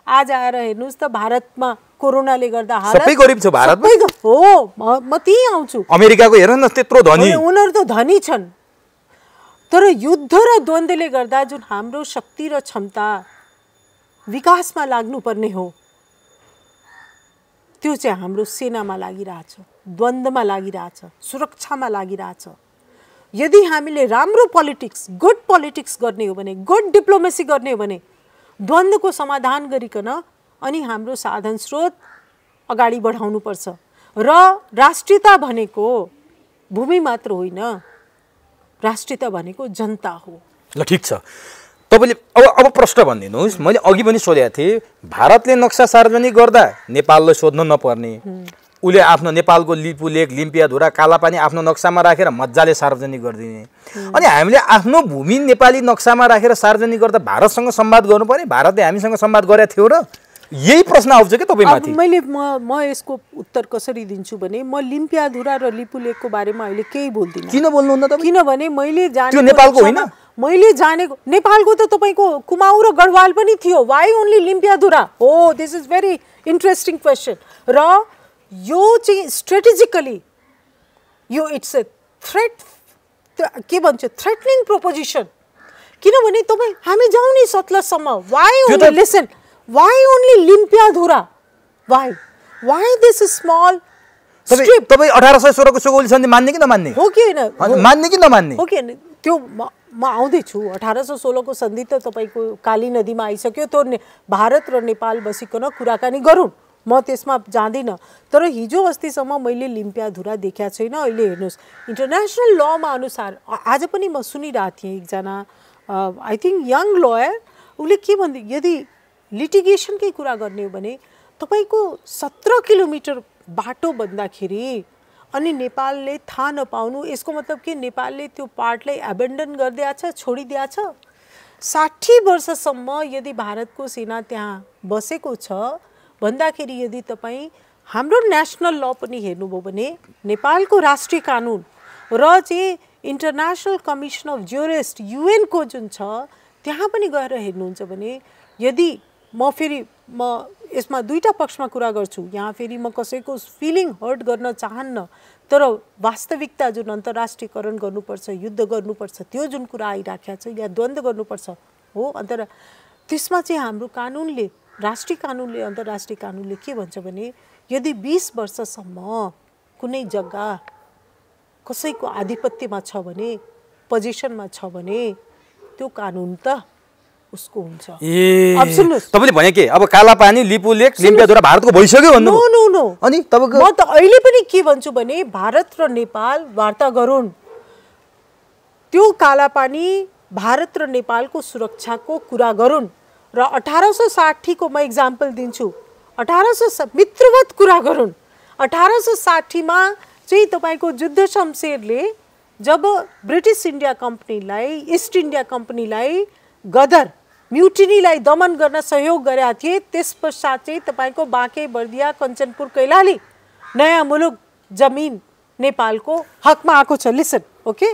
आज आएर हेर्नुहोस् त भारतमा कोरोनाले गर्दा हालत। सबै गरिब छ भारतमा हो। म त्यही आउँछु। अमेरिकाको हेर्नुहोस् त्यत्रो धनी, उनीहरू त धनी छन्। तर युद्ध र द्वन्द्वले गर्दा जुन हाम्रो शक्ति र क्षमता विकासमा लाग्नुपर्ने हो, त्यो चाहिँ हाम्रो सेनामा लागिरहेछ, द्वन्द्वमा लागिरहेछ, सुरक्षामा लागिरहेछ। यदि हामीले राम्रो पोलिटिक्स, गुड पोलिटिक्स गर्ने हो भने, गुड डिप्लोमेसी गर्ने हो भने, द्वन्द्वको समाधान गरिकन अनि हाम्रो साधन स्रोत अगाडि बढाउनुपर्छ। र राष्ट्रियता भनेको भूमि मात्र होइन, राष्ट्रियता भनेको जनता हो। ल ठिक छ, तपाईँले अब प्रश्न भनिदिनुहोस्। मैले अघि पनि सोधेको थिएँ, भारतले नक्सा सार्वजनिक गर्दा नेपाललाई सोध्न नपर्ने, उसले आफ्नो नेपालको लिपु लेक, लिम्पियाधुरा, कालापानी आफ्नो नक्सामा राखेर मजाले सार्वजनिक गरिदिने, अनि हामीले आफ्नो भूमि नेपाली नक्सामा राखेर सार्वजनिक गर्दा भारतसँग संवाद गर्नुपर्ने, भारतले हामीसँग संवाद गरेको थियो र? यही प्रश्न आउँछ कि तपाईँमाथि? म यसको उत्तर कसरी दिन्छु भने, म लिम्पियाधुरा र लिपु लेकको बारेमा अहिले केही बोल्दिनँ। किन बोल्नुहुन्न तपाईँ? किनभने मैले त्यो नेपालको होइन, मैले जानेको नेपालको त तपाईँको कुमाऊ र गढवाल पनि थियो। Why only Limpiyadhura? हो, this is very interesting question. र यो चाहिँ स्ट्रेटेजिकली यो इट्स अ थ्रेट, के भन्छ, थ्रेटनिङ प्रोपोजिसन। किनभने तपाईँ हामी जाउँ नि सतलजसम्म। Why only, listen, why only Limpiyadhura? Why this small strip? तपाईँ 1816 को सुगौली सन्धि मान्ने कि नमान्ने? हो कि होइन? मान्ने कि नमान्ने? हो कि होइन? त्यो म आउँदैछु। 1816 को सन्धि त तपाईँको काली नदीमा आइसक्यो। त्यो भारत र नेपाल बसिकन कुराकानी गरौँ, म त्यसमा जाँदिनँ। तर हिजो अस्तिसम्म मैले लिम्पियाधुरा देखेको छैन। अहिले हेर्नुहोस्, इन्टरनेसनल लमा अनुसार, आज पनि म सुनिरहेको थिएँ एकजना आई थिङ्क यङ लयर, उसले के भन्दै, यदि लिटिगेसनकै कुरा गर्ने हो भने तपाईँको 17 किलोमिटर बाटो बन्दाखेरि अनि नेपालले थाहा नपाउनु, यसको मतलब के नेपालले त्यो पार्टलाई एबेन्डन गरिदिएको छ, छोडिदिएको छ? 60 वर्षसम्म यदि भारतको सेना त्यहाँ बसेको छ भन्दाखेरि यदि तपाईँ हाम्रो नेसनल ल पनि हेर्नुभयो भने नेपालको राष्ट्रिय कानुन र चाहिँ इन्टरनेसनल कमिसन अफ ज्युरिस्ट UN को जुन छ त्यहाँ पनि गएर हेर्नुहुन्छ भने यदि म यसमा दुईटा पक्षमा कुरा गर्छु, यहाँ फेरि म कसैको फिलिङ हर्ट गर्न चाहन्न, तर वास्तविकता जुन अन्तर्राष्ट्रियकरण गर्नुपर्छ, युद्ध गर्नुपर्छ, त्यो जुन कुरा आइराखेको छ या द्वन्द्व गर्नुपर्छ हो अन्तर त्यसमा चाहिँ हाम्रो कानुनले, राष्ट्रिय कानुनले, अन्तर्राष्ट्रिय कानुनले के भन्छ भने यदि 20 वर्षसम्म कुनै जग्गा कसैको आधिपत्यमा छ भने, पोजिसनमा छ भने त्यो कानुन त उसको हुन्छ। अब सुन्नुस्, तपाईले भने के अब कालापानी, लिपुलेक, लिम्पियाधुरा भारतको भइसक्यो भन्नु? नो अनि तपाईको म त अहिले पनि के भन्छु भने भारत र नेपाल वार्ता गरून्, त्यो कालापानी भारत र नेपालको सुरक्षाको कुरा गरून् र 1860 को म एक्जाम्पल दिन्छु, 1800 मित्रवत कुरा गरून्। 1860 मा चाहिँ तपाईको युद्ध शमशेरले जब ब्रिटिस इन्डिया कम्पनीलाई, इस्ट इन्डिया कम्पनीलाई गदर म्युटिनीलाई दमन गर्न सहयोग गरेका थिए, त्यस पश्चात चाहिँ तपाईको बाँके, बर्दिया, कञ्चनपुर, कैलाली नयाँ मुलुक जमिन नेपालको हकमा आएको छ। लिसन, ओके,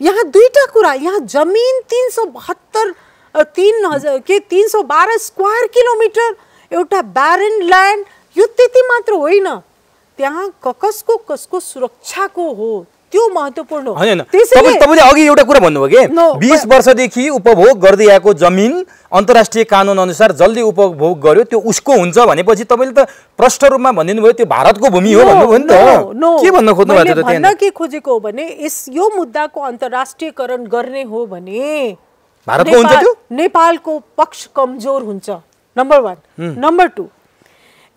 यहाँ दुईटा कुरा, यहाँ जमिन 312 स्क्वायर किलोमिटर एउटा ब्यारन ल्यान्ड, यो त्यति मात्र होइन, त्यहाँ कसको सुरक्षाको हो, त्यो महत्त्वपूर्ण हो। तपाईले अघि एउटा कुरा भन्नुभयो के 20 वर्षदेखि उपभोग गर्दै आएको जमिन अन्तर्राष्ट्रिय कानुन अनुसार जल्दी उपभोग गर्यो त्यो उसको हुन्छ भनेपछि तपाईले त प्रष्ट रूपमा भनिदिनु भयो त्यो भारतको भूमि हो भन्नुभयो नि त। के भन्न खोज्नु भएको थियो भन्न के खोजेको हो भने यो मुद्दाको अन्तर्राष्ट्रियकरण गर्ने हो भने भारतको हुन्छ त्यो, नेपालको पक्ष कमजोर हुन्छ, number 1। Number 2,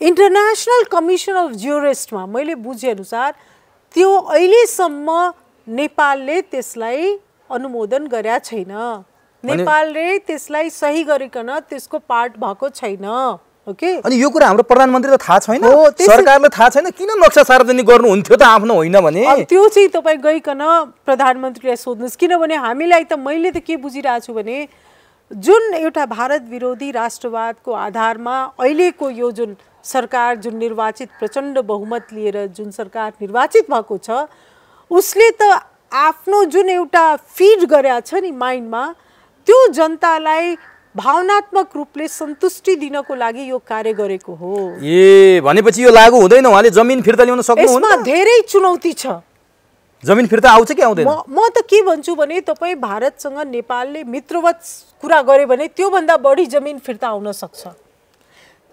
international commission of ज्युरिस्टमा मैले बुझे अनुसार त्यो अहिलेसम्म नेपालले त्यसलाई अनुमोदन गरेका छैन, नेपालले त्यसलाई सही गरिकन त्यसको पार्ट भएको छैन। ओके, अनि यो कुरा हाम्रो प्रधानमन्त्रीलाई थाहा छैन, सरकारले थाहा छैन, किन नक्सा सार्वजनिक गर्नुहुन्थ्यो त आफ्नो होइन भने? त्यो चाहिँ तपाईँ गइकन प्रधानमन्त्रीलाई सोध्नुहोस्, किनभने हामीलाई त मैले त के बुझिरहेको छु भने जुन एउटा भारत विरोधी राष्ट्रवादको आधारमा अहिलेको यो जुन सरकार, जुन निर्वाचित प्रचण्ड बहुमत लिएर जुन सरकार निर्वाचित भएको छ, उसले त आफ्नो जुन एउटा फिड गरेका छ नि माइन्डमा, त्यो जनतालाई भावनात्मक रूपले सन्तुष्टि दिनको लागि यो कार्य गरेको हो। भनेपछि यो लागू हुँदैन, उहाँले जमिन फिर्ता ल्याउन सक्नुहुन्न? यसमा धेरै चुनौती छ। जमिन फिर्ता आउँछ कि आउँदैन? म त के भन्छु भने तपाईँ भारतसँग नेपालले मित्रवत कुरा गरे भने त्यो भन्दा बढी जमिन फिर्ता आउन सक्छ।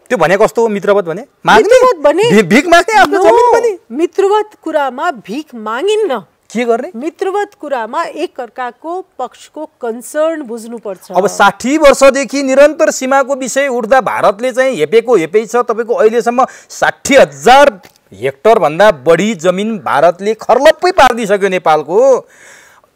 त्यो भने कस्तो हो मित्रवत भने? माग्ने भिख माग्ने आफ्नो जमिन पनि? मित्रवत कुरामा भिख मागिन्न, के गर्ने? मित्रवत कुरामा एक अर्काको पक्षको कन्सर्न बुझ्नुपर्छ। अब 60 वर्षदेखि निरन्तर सीमाको विषय उठ्दा भारतले चाहिँ हेपेको छ। तपाईको अहिलेसम्म 60,000 हेक्टर भन्दा बढी जमिन भारतले खर्लप्पै पारिदिसक्यो नेपालको।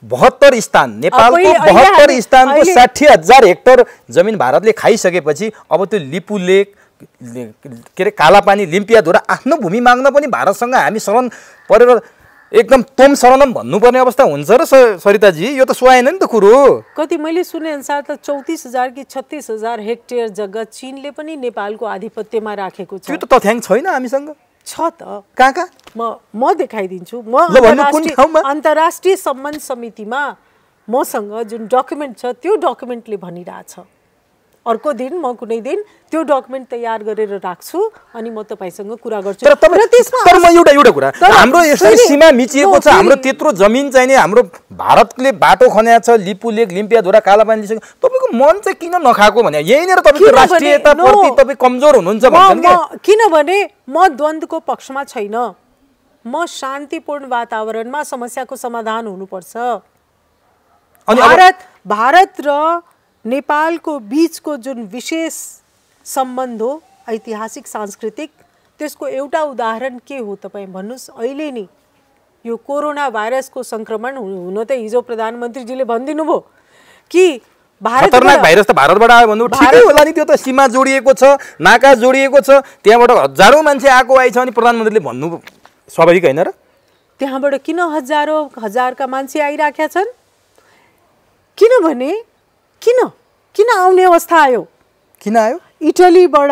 72 स्थान, नेपालको 72 स्थानको 60,000 हेक्टर जमिन भारतले खाइसकेपछि अब त्यो लिपुलेक, के अरे कालापानी, लिम्पियाधुरा आफ्नो भूमि माग्न पनि भारतसँग हामी शरण परेर एकदम तोम शरणम भन्नुपर्ने अवस्था हुन्छ र सरिताजी? यो त सुहाएन नि त कुरो। कति मैले सुने अनुसार त 34,000 कि 36,000 हेक्टेयर जग्गा चीनले पनि नेपालको आधिपत्यमा राखेको छ। त्यो त तथ्याङ्क छैन हामीसँग? छ त। कहाँ? म देखाइदिन्छु। म अन्तर्राष्ट्रिय सम्बन्ध समितिमा मसँग जुन डकुमेन्ट छ त्यो डकुमेन्टले भनिरहेछ। अर्को दिन म कुनै दिन त्यो डकुमेन्ट तयार गरेर राख्छु अनि म तपाईसँग कुरा गर्छु। तर म एउटा कुरा, हाम्रो यसरी सीमा मिचिएको छ, हाम्रो त्यत्रो जमिन चाहिने, हाम्रो भारतले बाटो खन्याएको छ, लिपुलेक, लिम्पियाधुरा, कालापानी, तपाईको मन चाहिँ किन नखाएको भने यहीँनिर तपाईको राष्ट्रियताप्रति तपाई कमजोर हुनुहुन्छ भन्छन् के? किनभने म द्वन्द्वको पक्षमा छैन, म शान्तिपूर्ण वातावरणमा समस्याको समाधान हुनुपर्छ। भारत र नेपालको बीचको जुन विशेष सम्बन्ध हो, ऐतिहासिक, सांस्कृतिक, त्यसको एउटा उदाहरण के हो तपाईँ भन्नुहोस्? अहिले नि यो कोरोना भाइरसको संक्रमण हुन त हिजो प्रधानमन्त्रीजीले भनिदिनु भयो कि खतरनाक भाइरस त भारतबाट आयो भन्नु ठिकै होला नि, त्यो त सीमा जोडिएको छ, नाका जोडिएको छ, त्यहाँबाट हजारौं मान्छे आएको आइछ अनि प्रधानमन्त्रीले भन्नु स्वाभाविक हैन र? त्यहाँबाट किन हजारौं हजारका मान्छे आइराखेका छन्? किनभने किन आउने अवस्था आयो? किन आयो? इटलीबाट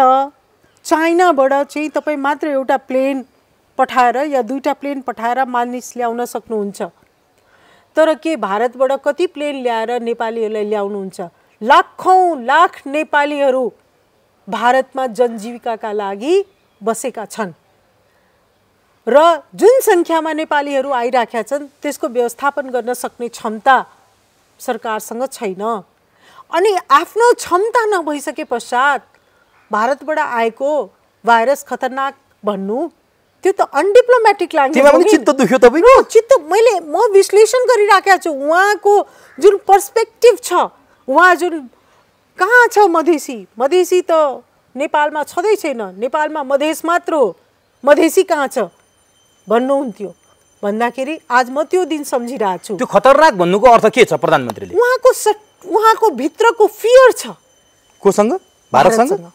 चाइनाबाट चाहिँ तपाईँ मात्र एउटा प्लेन पठाएर या 2टा प्लेन पठाएर मानिस ल्याउन सक्नुहुन्छ, तर के भारतबाट कति प्लेन ल्याएर नेपालीहरूलाई ल्याउनुहुन्छ? लाखौं लाख नेपालीहरू भारतमा जनजीविकाका लागि बसेका छन् र जुन सङ्ख्यामा नेपालीहरू आइराखेका छन् त्यसको व्यवस्थापन गर्न सक्ने क्षमता सरकारसँग छैन। अनि आफ्नो क्षमता नभइसके पश्चात भारतबाट आएको भाइरस खतरनाक भन्नु त्यो त अनडिप्लोमेटिक लाग्यो। तिमीलाई पनि चित्त दुख्यो तपाईको? चित्त म विश्लेषण गरिराखेको छु उहाँको जुन पर्सपेक्टिभ छ, उहाँ जुन कहाँ छ मधेसी त नेपालमा छँदै छैन, नेपालमा मधेस मात्र हो, मधेसी कहाँ छ भन्नुहुन्थ्यो भन्दाखेरि आज म त्यो दिन सम्झिरहेको छु। त्यो खतरनाक भन्नुको अर्थ के छ प्रधानमन्त्रीले? उहाँको भित्रको फियर छ। कोसँग? भारतसँग?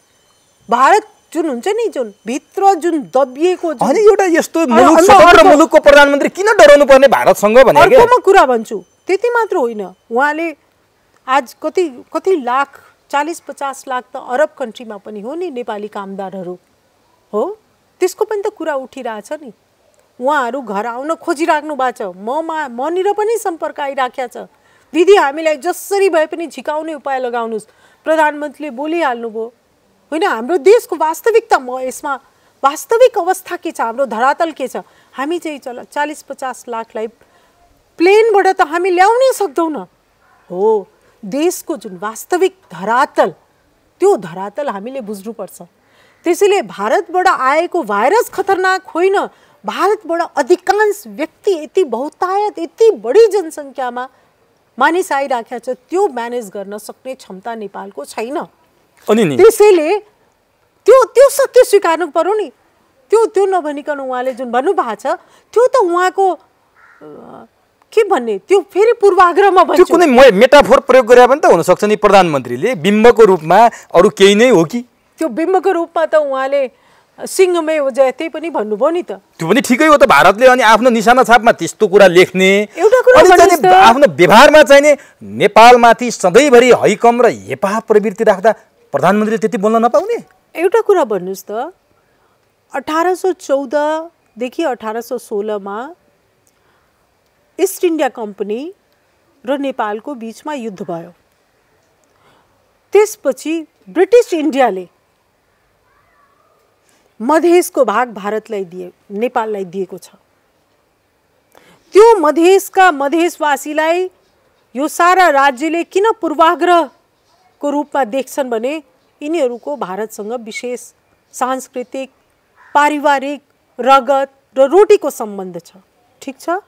भारत जुन हुन्छ नि जुन भित्र जुन दबिएको हैन एउटा यस्तो मुलुक स्वतन्त्र मुलुकको प्रधानमन्त्री किन डराउनु पर्ने भारतसँग भने के? अर्कोमा कुरा भन्छु त्यति मात्र होइन, उहाँले आज कति लाख 40-50 लाख त अरब कन्ट्रीमा पनि हो नि नेपाली कामदारहरू हो, त्यसको पनि त कुरा उठिरहेछ नि। उहाँहरू घर आउन खोजिराख्नु भएको छ, मनिर पनि सम्पर्क आइराखेको छ, दिदी हामीलाई जसरी भए पनि झिकाउने उपाय लगाउनुहोस्। प्रधानमन्त्रीले बोलिहाल्नुभयो होइन हाम्रो देशको वास्तविकता, म यसमा वास्तविक अवस्था के छ, हाम्रो धरातल के छ, हामी चाहिँ 40-50 लाखलाई प्लेनबाट त हामी ल्याउनै सक्दैनौँ हो। देशको जुन वास्तविक धरातल त्यो धरातल हामीले बुझ्नुपर्छ। त्यसैले भारतबाट आएको भाइरस खतरनाक होइन, भारतबाट अधिकांश व्यक्ति यति बहुतायत यति बढी जनसङ्ख्यामा मानिस आइराखेको छ, त्यो म्यानेज गर्न सक्ने क्षमता नेपालको छैन। अनि नि त्यसैले त्यो सत्य स्वीकार्नु पर्यो नि। त्यो नभनिकन उहाँले जुन भन्नुभएको छ त्यो त उहाँको के भन्ने, त्यो फेरि पूर्वाग्रहमा भन्छु। त्यो कुनै मेटाफोर प्रयोग गरे पनि त हुन सक्छ नि प्रधानमन्त्रीले, बिम्बको रूपमा अरु केही नै हो कि? त्यो बिम्बको रूपमा त उहाँले सिंहमै हो जयते पनि भन्नुभयो नि त। त्यो पनि ठिकै हो त, भारतले अनि आफ्नो निशाना छापमा त्यस्तो कुरा लेख्ने, एउटा कुरा आफ्नो व्यवहारमा चाहिँ नेपालमाथि सधैँभरि हैकम र हेपाह प्रवृत्ति राख्दा प्रधानमन्त्रीले त्यति बोल्न नपाउने? एउटा कुरा भन्नुस् त, 1814 देखि 1816 मा ईस्ट इन्डिया कम्पनी र नेपालको बीचमा युद्ध भयो। त्यसपछि ब्रिटिश इन्डियाले मधेसको भाग भारतलाई नेपाललाई दिएको छ। त्यो मधेसवासीलाई यो सारा राज्यले किन पूर्वाग्रहको रूपमा देख्छन् भने यिनीहरूको भारतसँग विशेष सांस्कृतिक, पारिवारिक, रगत र रोटीको सम्बन्ध छ। ठीक छ,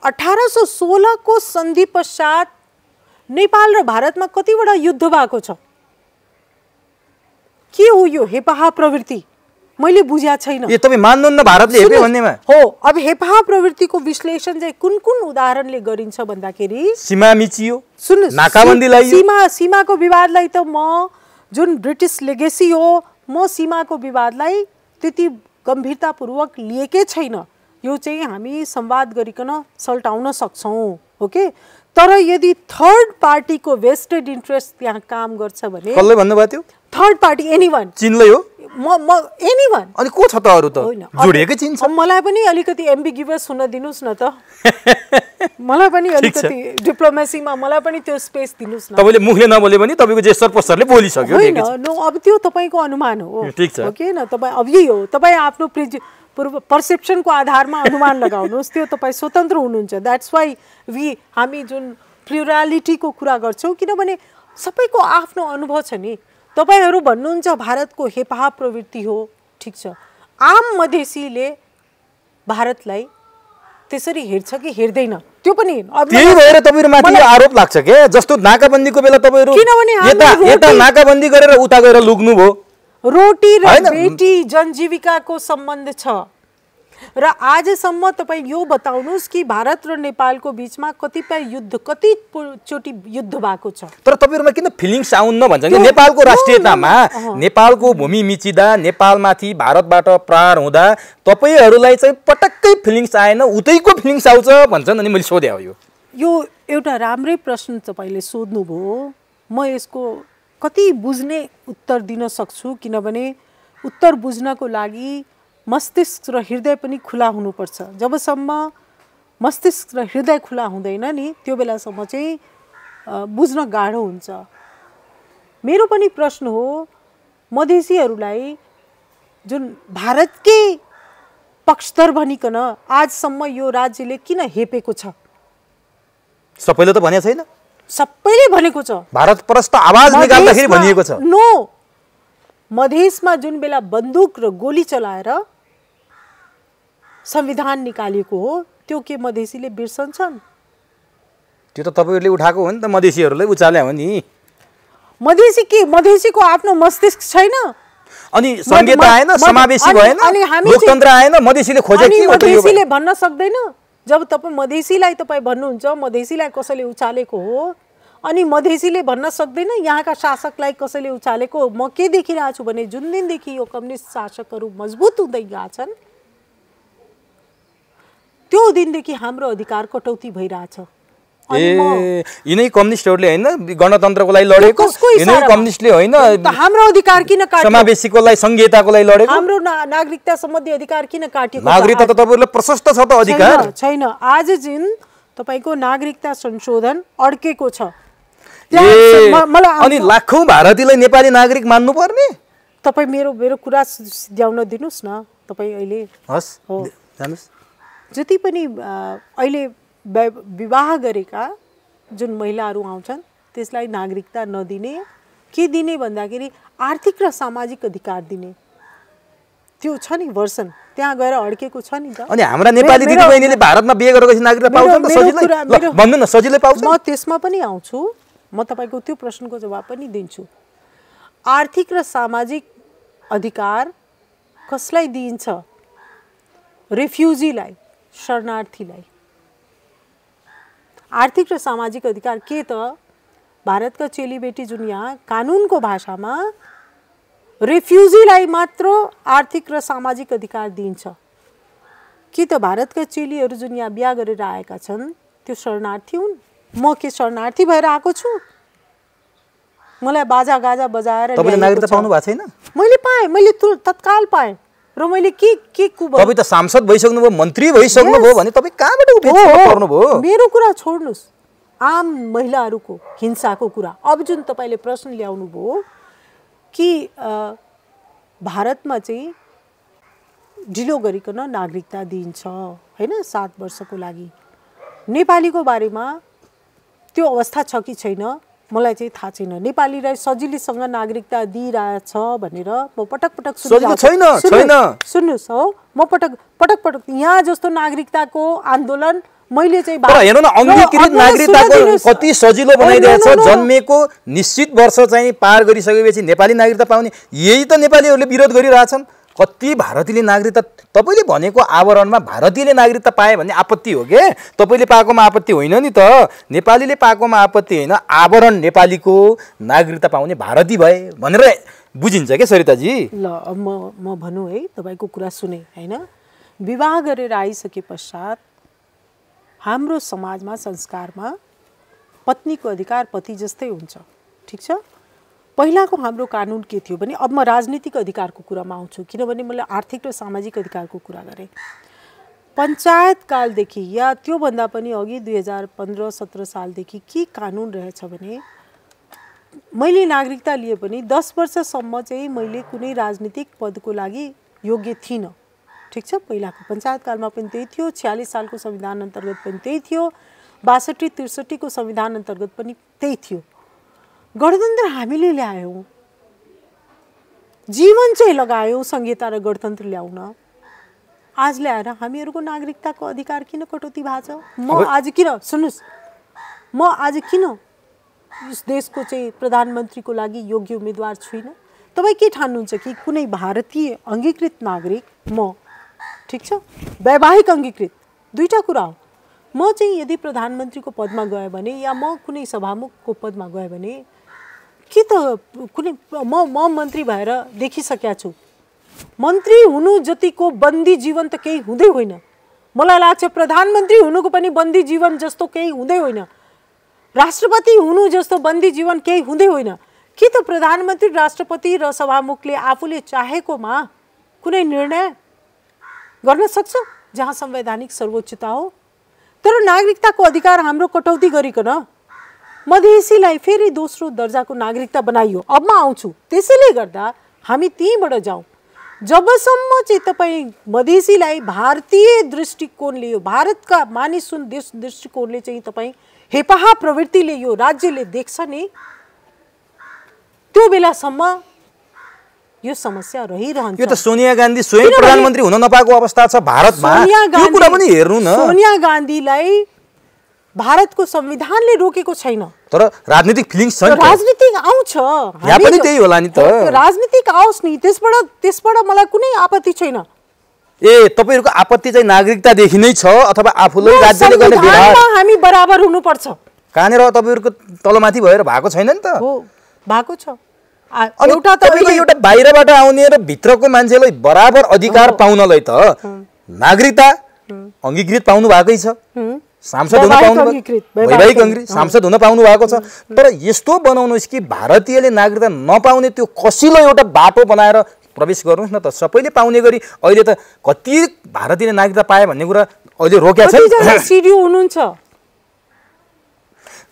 1816 को सन्धि पश्चात नेपाल र भारतमा कतिवटा युद्ध भएको छ? के हो यो हेपाह प्रवृत्ति? मैले बुझ्या छैन। ए तपाई मान्नुहुन्न भारतले हेपे भन्नेमा? हो, अब हेपाह प्रवृत्तिको विश्लेषण चाहिँ कुन उदाहरणले गरिन्छ भन्दाखेरि सीमा मिचियो, सुन्नुस्, नाकाबन्दी लगाइयो। सीमाको विवादलाई त म जुन ब्रिटिश लेगेसी हो, म सीमाको विवादलाई त्यति गम्भीरतापूर्वक लिएकै छैन। यो चाहिँ हामी संवाद गरिकन सल्टाउन सक्छौं, ओके। तर यदि थर्ड पार्टीको वेस्टेड इन्ट्रेस्ट त्यहाँ काम गर्छ भने, कसले भन्नुभयो त्यो? Third party, anyone. चीनले हो? म एनीवन। अनि को छ त अरु त? जोडिएकै चीन छ। मलाई पनि अलिकति एम्बिग्युअस हुन दिनुस् न त। मलाई पनि अलिकति डिप्लोमेसीमा मलाई पनि त्यो स्पेस दिनुस् न। तपाईले मुखले नबोले पनि तपाईको जेस्चर पोस्चरले बोलिसक्यो। हैन, नो, अब त्यो तपाईको अनुमान हो। ठीक छ, ओके न, तपाई अब यही हो, तपाई आफ्नो पर्सेप्सनको आधारमा अनुमान लगाउनुस्, त्यो तपाई स्वतन्त्र हुनुहुन्छ। द्याट्स वाइ हामी जुन प्लुरालिटीको कुरा गर्छौं, किनभने सबैको आफ्नो अनुभव छ नि। तपाईहरु भन्नुहुन्छ भारतको हेपाह प्रवृत्ति हो, ठीक छ। आम मधेसीले भारतलाई त्यसरी हेर्छ कि हेर्दैन त्यो पनि त्यही भएर तपाईहरु माथि आरोप लाग्छ के? जस्तो नाकाबन्दीको बेला तपाईहरु यता नाकाबन्दी गरेर उता गएर लुग्नु भो। रोटी र बेटी जनजीविकाको सम्बन्ध छ र आजसम्म तपाई यो बताउनुस् कि भारत र नेपालको बीचमा कतिचोटी युद्ध भएको छ। तर तपाईहरुमा किन फिलिङ्स आउन्न भन्छ कि नेपालको राष्ट्रियतामा नेपालको भूमि मिचिदा, नेपालमाथि भारतबाट प्रहार हुँदा तपाईहरुलाई चाहिँ पटक्कै फिलिङ्स आएन, उतैको फिलिङ्स आउँछ भन्छन्। अनि मैले सोधे हो, यो एउटा राम्रै प्रश्न तपाईले सोध्नुभयो। म यसको कति बुझ्ने उत्तर दिन सक्छु, किनभने उत्तर बुझ्नको लागि मस्तिष्क र हृदय पनि खुला हुनुपर्छ। जबसम्म मस्तिष्क र हृदय खुला हुँदैन नि त्यो बेलासम्म चाहिँ बुझ्न गाह्रो हुन्छ। मेरो पनि प्रश्न हो, मधेसीहरूलाई जुन भारतकै पक्षधर भनिकन आजसम्म यो राज्यले किन हेपेको छ? सबैले त भनेको छैन, सबैले भनेको छ, भारत परस्त आवाज निकाल्दाखेरि भनिएको छ। नो, मधेसमा जुन बेला बन्दुक र गोली चलाएर संविधान निकालिएको हो त्यो के मधेसीले बिर्सन्छन्? त्यो त तपाईहरुले उठाएको हो नि त, मधेसीहरुले उचाले हो नि। मधेसीको आफ्नो मस्तिष्क छैन? अनि संहिता आएन, समावेशी भएन, लोकतन्त्र आएन, मधेसीले खोजे के? मधेसीले भन्न सक्दैन? जब तपाईँ मधेसीलाई तपाईँ भन्नुहुन्छ मधेसीलाई कसैले उचालेको हो, अनि मधेसीले भन्न सक्दैन यहाँका शासकलाई कसैले उचालेको हो? म के देखिरहेको छु भने जुन दिनदेखि यो कम्युनिस्ट शासकहरू मजबुत हुँदै गएछन् त्यो दिनदेखि हाम्रो अधिकार कटौती भइरहेछ। यिनै कम्युनिस्टहरूले हैन गणतन्त्रको लागि लडेको, यिनै कम्युनिस्टले हैन हाम्रो अधिकार किन काट्यो? समावेशीको लागि, संहिताको लागि लडेको। हाम्रो नागरिकता सम्बन्धी अधिकार किन काटिएको? नागरिकता त तपाईहरुलाई प्रशस्त छ त अधिकार छैन। आज जुन तपाईको नागरिकता संशोधन अड्केको छ, अनि लाखौं भारतीयलाई नेपाली नागरिक मान्नु पर्ने? तपाई मेरो कुरा सिध्याउन दिनुस् न। तपाई अहिले हस् जानुस्, जति पनि अहिले विवाह गरेका जुन महिलाहरू आउँछन् त्यसलाई नागरिकता नदिने, के दिने भन्दाखेरि आर्थिक र सामाजिक अधिकार दिने, त्यो छ नि भर्सन त्यहाँ गएर अड्केको छ नि त। अनि हाम्रा नेपाली दिदीबहिनीले भारतमा बिहे गरेपछि नागरिकता पाउँछन् त सजिलै? भन्नु न, सजिलै पाउँछ? म त्यसमा पनि आउँछु, म तपाईको त्यो प्रश्नको जवाब पनि दिन्छु। आर्थिक र सामाजिक अधिकार कसलाई दिइन्छ? रेफ्युजीलाई, शरणार्थीलाई। आर्थिक र सामाजिक अधिकार के त भारतका चेलीबेटी जुन यहाँ कानुनको भाषामा रेफ्युजीलाई मात्र आर्थिक र सामाजिक अधिकार दिइन्छ, कि त भारतका चेलीहरू जुन यहाँ बिहा गरेर आएका छन् त्यो शरणार्थी हुन्? म के शरणार्थी भएर आएको छु? मलाई बाजा गाजा बजाएर तपाईले नागरिकता पाउनु भएको छैन? मैले पाएँ, मैले तत्काल पाएँ र मैले के तपाईँ त सांसद भइसक्नुभयो, मन्त्री भइसक्नुभयो भने तपाईँ कहाँबाट पर्नुभयो? मेरो कुरा छोड्नुस्, आम महिलाहरूको हिंसाको कुरा। अब जुन तपाईले प्रश्न ल्याउनु भयो कि भारतमा चाहिँ ढिलो गरिकन नागरिकता दिइन्छ हैन 7 वर्षको लागि, नेपालीको बारेमा त्यो अवस्था छ कि छैन मलाई चाहिँ थाहा छैन। नेपालीलाई सजिलैसँग नागरिकता दिइरहेछ भनेर म पटक पटक सुन्नुस् हो, म पटक यहाँ जस्तो नागरिकताको आन्दोलन मैले चाहिँ हेर्नु न, अंगीकृत नागरिकताको कति सजिलो बनाइदिएको छ। जन्मेको निश्चित वर्ष चाहिँ पार गरिसकेपछि नेपाली नागरिकता पाउने, यही त नेपालीहरूले विरोध गरिरहेछन्। कति भारतीयले नागरिकता, तपाईले भनेको आवरणमा भारतीयले नागरिकता पाए भन्ने आपत्ति हो के? तपाईले पाएकोमा आपत्ति होइन नि त। नेपालीले पाएकोमा आपत्ति होइन, आवरण नेपालीको, नागरिकता पाउने भारतीय भए भनेर बुझिन्छ के सरिताजी? ल म भनौँ है, तपाईको कुरा सुने हैन। विवाह गरेर आइसके पश्चात हाम्रो समाजमा, संस्कारमा पत्नीको अधिकार पति जस्तै हुन्छ, ठीक छ? पहिलाको हाम्रो कानुन के थियो भने, अब म राजनीतिक अधिकारको कुरामा आउँछु किनभने मैले आर्थिक र सामाजिक अधिकारको कुरा गरेँ। पञ्चायत कालदेखि या त्योभन्दा पनि अघि 2015-17 सालदेखि के कानुन रहेछ भने, मैले नागरिकता लिए पनि 10 वर्षसम्म चाहिँ मैले कुनै राजनीतिक पदको लागि योग्य थिइनँ, ठीक छ? पहिलाको पञ्चायत कालमा पनि त्यही थियो, 46 सालको संविधान अन्तर्गत पनि त्यही थियो, 62-63 को संविधान अन्तर्गत पनि त्यही थियो। गणतन्त्र हामीले ल्यायौँ, जीवन चाहिँ लगायौँ संहिता र गणतन्त्र ल्याउन। आज ल्याएर हामीहरूको नागरिकताको अधिकार किन कटौती भएको छ? म आज किन, सुन्नुस्, म आज किन यस देशको चाहिँ प्रधानमन्त्रीको लागि योग्य उम्मेदवार छुइनँ? तपाईँ के ठान्नुहुन्छ कि कुनै भारतीय अङ्गीकृत नागरिक म, ठीक छ, वैवाहिक अङ्गीकृत, दुईटा कुरा हो। म चाहिँ यदि प्रधानमन्त्रीको पदमा गएँ भने या म कुनै सभामुखको पदमा गएँ भने के त कुनै म मन्त्री भएर देखिसकेका छु, मन्त्री हुनु जतिको बन्दी जीवन त केही हुँदै होइन। मलाई लाग्छ प्रधानमन्त्री हुनुको पनि बन्दी जीवन जस्तो केही हुँदै होइन। राष्ट्रपति हुनु जस्तो बन्दी जीवन केही हुँदै होइन। के त प्रधानमन्त्री, राष्ट्रपति र सभामुखले आफूले चाहेकोमा कुनै निर्णय गर्न सक्छ जहाँ संवैधानिक सर्वोच्चता हो? तर नागरिकताको अधिकार हाम्रो कटौती गरिकन मधेसीलाई फेरि दोस्रो दर्जाको नागरिकता बनाइयो। अब म आउँछु। त्यसैले गर्दा हामी त्यहीँबाट जाउँ। जबसम्म चाहिँ तपाईँ मधेसीलाई भारतीय दृष्टिकोणले, यो भारतका मानिस हुन् देश दृष्टिकोणले चाहिँ तपाईँ हेपाहा प्रवृत्तिले यो राज्यले देख्छ नि, त्यो बेलासम्म यो समस्या रहिरहन्छ। यो त सोनिया गान्धी स्वयं प्रधानमन्त्री हुन नपाएको अवस्था छ भारतमा। यो कुरा पनि हेर्नु न। सोनिया गान्धीलाई भारतको संविधानले रोकेको छैन। तर राजनीतिक फिलिङ्स छ नि। राजनीतिक आउँछ, यहाँ पनि त्यही होला नि त। राजनीतिक आओस् नि, त्यसबाट मलाई कुनै आपत्ति छैन। ए तपाईहरुको आपत्ति चाहिँ नागरिकतादेखि नै छ अथवा आफूलाई राज्यले गर्ने व्यवहार? हामी बराबर हुनुपर्छ। कहाँनिर तपाईहरुको तलमाथि भएर भएको छैन नि त? हो, भएको छ। एउटा तपाईको एउटा बाहिरबाट आउने र भित्रको मान्छेलाई बराबर अधिकार पाउनलाई त नागरिकता अंगीकृत पाउनु भएकै छ। सांसद हुन पाउनु वैवाहिक सांसद हुन पाउनु भएको छ। तर यस्तो बनाउनुस् कि भारतीयले नागरिकता नपाउने त्यो कसिलो एउटा बाटो बनाएर प्रवेश गर्नुस् न त। सबैले पाउने गरी अहिले त कति भारतीयले नागरिकता पाए भन्ने कुरा अहिले रोक्या छ। सिडिओ हुनुहुन्छ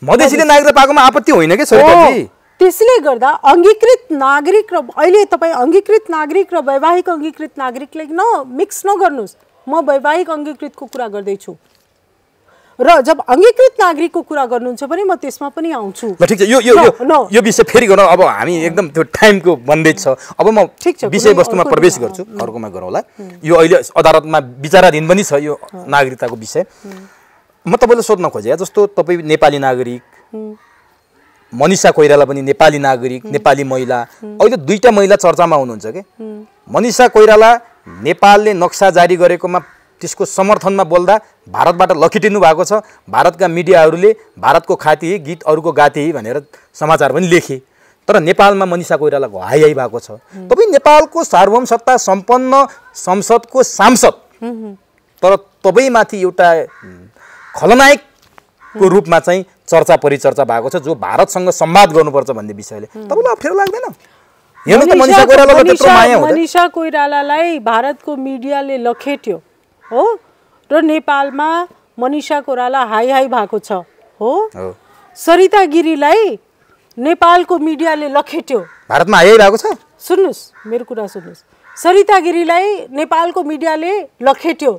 मधेसीले नागरिकता पाएकोमा आपत्ति होइन के सरिताजी? त्यसले गर्दा अंगीकृत नागरिक र अहिले तपाईँ अंगीकृत नागरिक र वैवाहिक अंगीकृत नागरिकलाई मिक्स नगर्नुहोस्। म वैवाहिक अंगीकृतको कुरा गर्दैछु र जब अंगीकृत नागरिकको कुरा गर्नुहुन्छ भने म त्यसमा पनि आउँछु। ठीक छ, यो विषय फेरि गरौँ। अब हामी एकदम त्यो टाइमको बन्देज छ। अब म विषयवस्तुमा प्रवेश गर्छु, अर्कोमा गरौँला। यो अहिले अदालतमा विचाराधीन पनि छ यो नागरिकताको विषय। म तपाईँलाई सोध्न खोजेँ, जस्तो तपाईँ नेपाली नागरिक, मनिषा कोइराला पनि नेपाली नागरिक, नेपाली महिला, अहिले दुईटा महिला चर्चामा हुनुहुन्छ के? मनिषा कोइराला नेपालले नक्सा जारी गरेकोमा त्यसको समर्थनमा बोल्दा भारतबाट लखेटिनु भएको छ। भारतका मिडियाहरूले भारतको खाती गीत अरूको गाती भनेर समाचार पनि लेखे। तर नेपालमा मनिषा कोइरालाको हाई भएको छ। तपाईँ नेपालको सार्वभौम सत्ता सम्पन्न संसदको सांसद, तर तपाईँमाथि एउटा खलनायकको रूपमा चाहिँ चर्चा परिचर्चा भएको छ, जो भारतसँग संवाद गर्नुपर्छ भन्ने विषयले। तपाईँलाई अप्ठ्यारो लाग्दैन? हेर्नु त मनिषा कोइरालाको त्यत्रो माया हो। मनिषा कोइरालालाई भारतको मिडियाले लखेट्यो हो, र नेपालमा मनिषा कोइराला हाई भएको छ हो। सरिता गिरीलाई नेपालको मिडियाले लखेट्यो, भारतमा हाई भएको छ। सुन्नुस्, मेरो कुरा सुन्नुस्। सरिता गिरीलाई नेपालको मिडियाले लखेट्यो।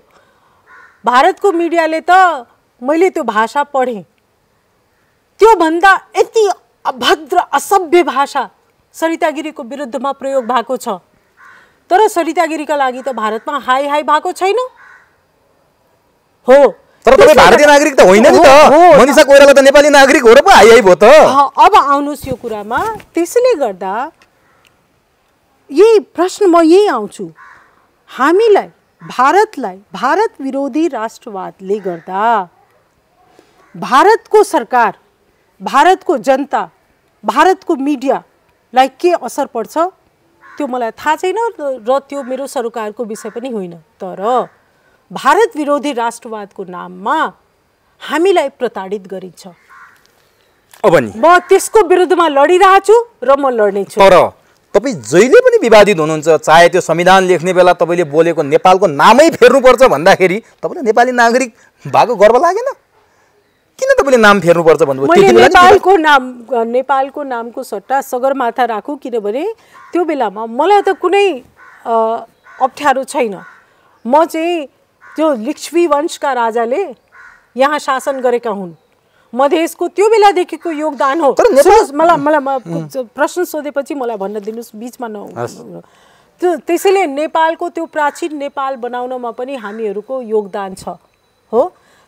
भारतको मिडियाले त मैले त्यो भाषा पढेँ, त्यो भन्दा यति अभद्र असभ्य भाषा सरिता गिरीको विरुद्धमा प्रयोग भएको छ। तर सरिता गिरीका लागि त भारतमा हाई भएको छैन हो। तर तपाईँ भारतीय नागरिक त होइन नि त। मनिषा कोइराला त नेपाली नागरिक हो र पो हाई भयो त। अब आउनुस् यो कुरामा। त्यसैले गर्दा यही प्रश्न म यही आउँछु, हामीलाई भारतलाई भारत विरोधी राष्ट्रवादले गर्दा भारतको सरकार, भारतको जनता, भारतको मिडियालाई के असर पर्छ त्यो मलाई थाहा छैन र त्यो मेरो सरकारको विषय पनि होइन। तर भारत विरोधी राष्ट्रवादको नाममा हामीलाई प्रताडित गरिन्छ। अब नि म त्यसको विरुद्धमा लडिरहेको छु र म लड्ने छु। तर तपाईँ जहिले पनि विवादित हुनुहुन्छ, चाहे त्यो संविधान लेख्ने बेला तपाईँले बोलेको नेपालको नामै फेर्नुपर्छ भन्दाखेरि तपाईँलाई नेपाली नागरिक भएको गर्व लागेन? किन तपाईँले नाम फेर्नुपर्छ भन्नुभयो? नेपालको नामको सट्टा सगरमाथा राखौँ, किनभने त्यो बेलामा मलाई त कुनै अप्ठ्यारो छैन। म चाहिँ त्यो लिच्छवी वंशका राजाले यहाँ शासन गरेका हुन्, मधेसको त्यो बेलादेखिको योगदान हो। मलाई प्रश्न सोधेपछि मलाई भन्न दिनुहोस्, बिचमा त्यसैले नेपालको त्यो प्राचीन नेपाल बनाउनमा पनि हामीहरूको योगदान छ हो।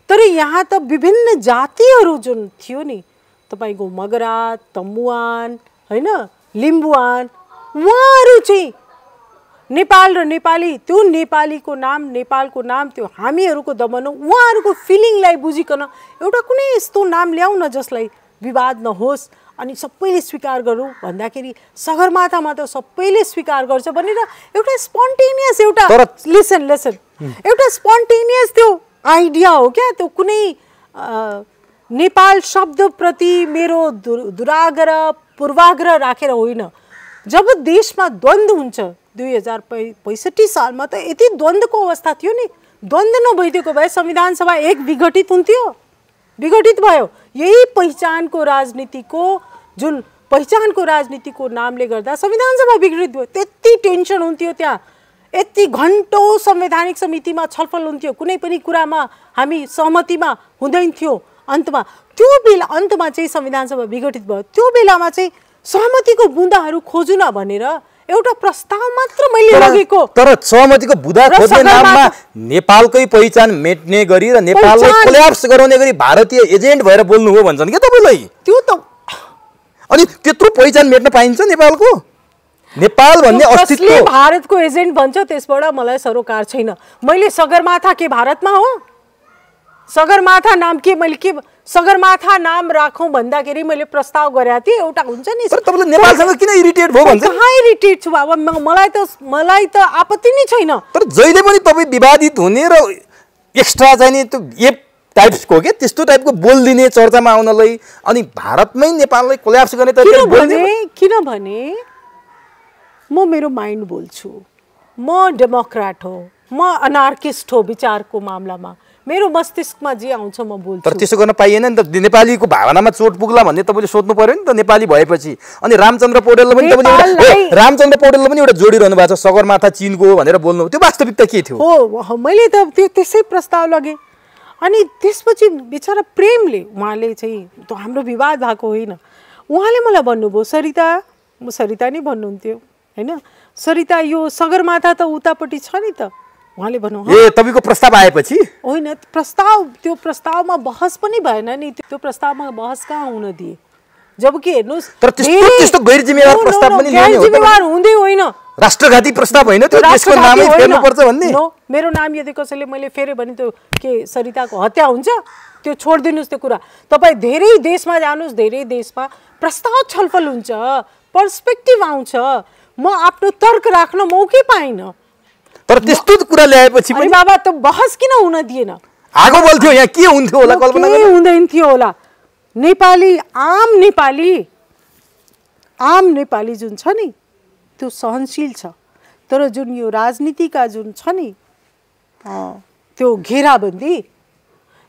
तर यहाँ त विभिन्न जातिहरू जुन थियो नि, तपाईँको मगरा, तमुवान होइन, लिम्बुवान, उहाँहरू चाहिँ नेपाल र नेपाली, त्यो नेपालीको नाम, नेपालको नाम त्यो हामीहरूको दमन हो। उहाँहरूको फिलिङलाई बुझिकन एउटा कुनै यस्तो नाम ल्याउन जसलाई विवाद नहोस् अनि सबैले स्वीकार गरौँ भन्दाखेरि सगरमाथामा त सबैले स्वीकार गर्छ भनेर एउटा स्पोन्टेनियस एउटा लिसन एउटा स्पोन्टेनियस त्यो आइडिया हो क्या। त्यो कुनै नेपाल शब्दप्रति मेरो दुराग्रह पूर्वाग्रह राखेर होइन। जब देशमा द्वन्द्व हुन्छ 2065 सालमा त यति द्वन्द्वको अवस्था थियो नि, द्वन्द्व नभइदिएको भए संविधान सभा एक विघटित हुन्थ्यो, विघटित भयो। यही पहिचानको राजनीतिको नामले गर्दा संविधान सभा विघटित भयो। त्यति टेन्सन हुन्थ्यो त्यहाँ, यति घन्टौँ संवैधानिक समितिमा छलफल हुन्थ्यो, कुनै पनि कुरामा हामी सहमतिमा हुँदैन थियो। अन्तमा त्यो बेला अन्तमा चाहिँ संविधान सभा विघटित भयो। त्यो बेलामा चाहिँ सहमतिको बुँदाहरू खोजु न भनेर एउटा प्रस्ताव मात्र मैले लगेको। तर सहमतिको बुँदा खोज्ने नाममा नेपालकै पहिचान मेट्ने गरी र नेपाललाई कोल्याप्स गराउने गरी भारतीय एजेन्ट भएर बोल्नु हो भन्छन् के तपाईलाई? त्यो त अनि त्यत्रो पहिचान मेट्न पाइन्छ नेपालको? नेपाल भन्ने अस्तित्व भारतको एजेन्ट भन्छ, त्यसबाट मलाई सरोकार छैन। मैले सगरमाथा के भारतमा हो? सगरमाथा नाम के मैले के सगरमाथा नाम राखौँ भन्दाखेरि मैले प्रस्ताव गरेको थिएँ, एउटा हुन्छ नि। तर तपाईले नेपालसँग किन इरिटेट भयो भन्छ? कहाँ इरिटेट छु बाबा, मलाई त आपत्ति नै छैन। तर जहिले पनि तपाईँ विवादित हुने र एक्स्ट्रा चाहिने त्यो एप टाइप्सको के त्यस्तो टाइपको बोलिदिने चर्चामा आउनलाई, अनि भारतमै नेपाललाई कोल्याप्स गर्ने तरिकाले बोल्ने। किनभने म मेरो माइन्ड बोल्छु, म डेमोक्रेट हो, म अनार्किस्ट हो। विचारको मामलामा मेरो मस्तिष्कमा जे आउँछ म बोल्छु। तर त्यसो गर्न पाइएन नि त, नेपालीको भावनामा चोट पुग्ला भन्ने तपाईँले सोध्नु पर्यो नि त नेपाली भएपछि। अनि रामचन्द्र पौडेलले पनि एउटा जोडिरहनु भएको छ, सगरमाथा चीनको हो भनेर बोल्नु, त्यो वास्तविकता के थियो? हो, मैले त त्यो त्यसै प्रस्ताव लगेँ। अनि त्यसपछि बिचरा प्रेमले उहाँले चाहिँ त्यो हाम्रो विवाद भएको होइन, उहाँले मलाई भन्नुभयो सरिता नै भन्नुहुन्थ्यो होइन, सरिता यो सगरमाथा त उतापट्टि छ नि त। उहाँले भन्नु तपाईँको प्रस्ताव आएपछि होइन, त्यो प्रस्तावमा बहस पनि भएन नि, त्यो प्रस्तावमा बहस कहाँ हुन दिए? जबकि हेर्नुहोस्, तर त्यस्तो गैर जिम्मेवार प्रस्ताव पनि ल्याउने हो। जिम्मेवार हुँदै होइन, राष्ट्रघाती प्रस्ताव होइन त्यो, देशको नामै फेर्नुपर्छ भन्ने। मेरो नाम यदि कसैले मैले फेरे भने त्यो के सरिताको हत्या हुन्छ? त्यो छोडिदिनुहोस् त्यो कुरा। तपाईँ धेरै देशमा जानुहोस्, धेरै देशमा प्रस्ताव छलफल हुन्छ, पर्सपेक्टिभ आउँछ। म आफ्नो तर्क राख्न मौकै पाइनँ। तर त्यस्तो कुरा ल्याएपछि पनि बाबा त्यो बहस किन हुन दिएन? आगो बल्थ्यो, यहाँ के हुन्थ्यो होला कल्पना गर्नु? हुँदैन थियो होला। आम नेपाली जुन छ नि त्यो सहनशील छ, तर जुन यो राजनीतिका जुन छ नि त्यो घेराबन्दी,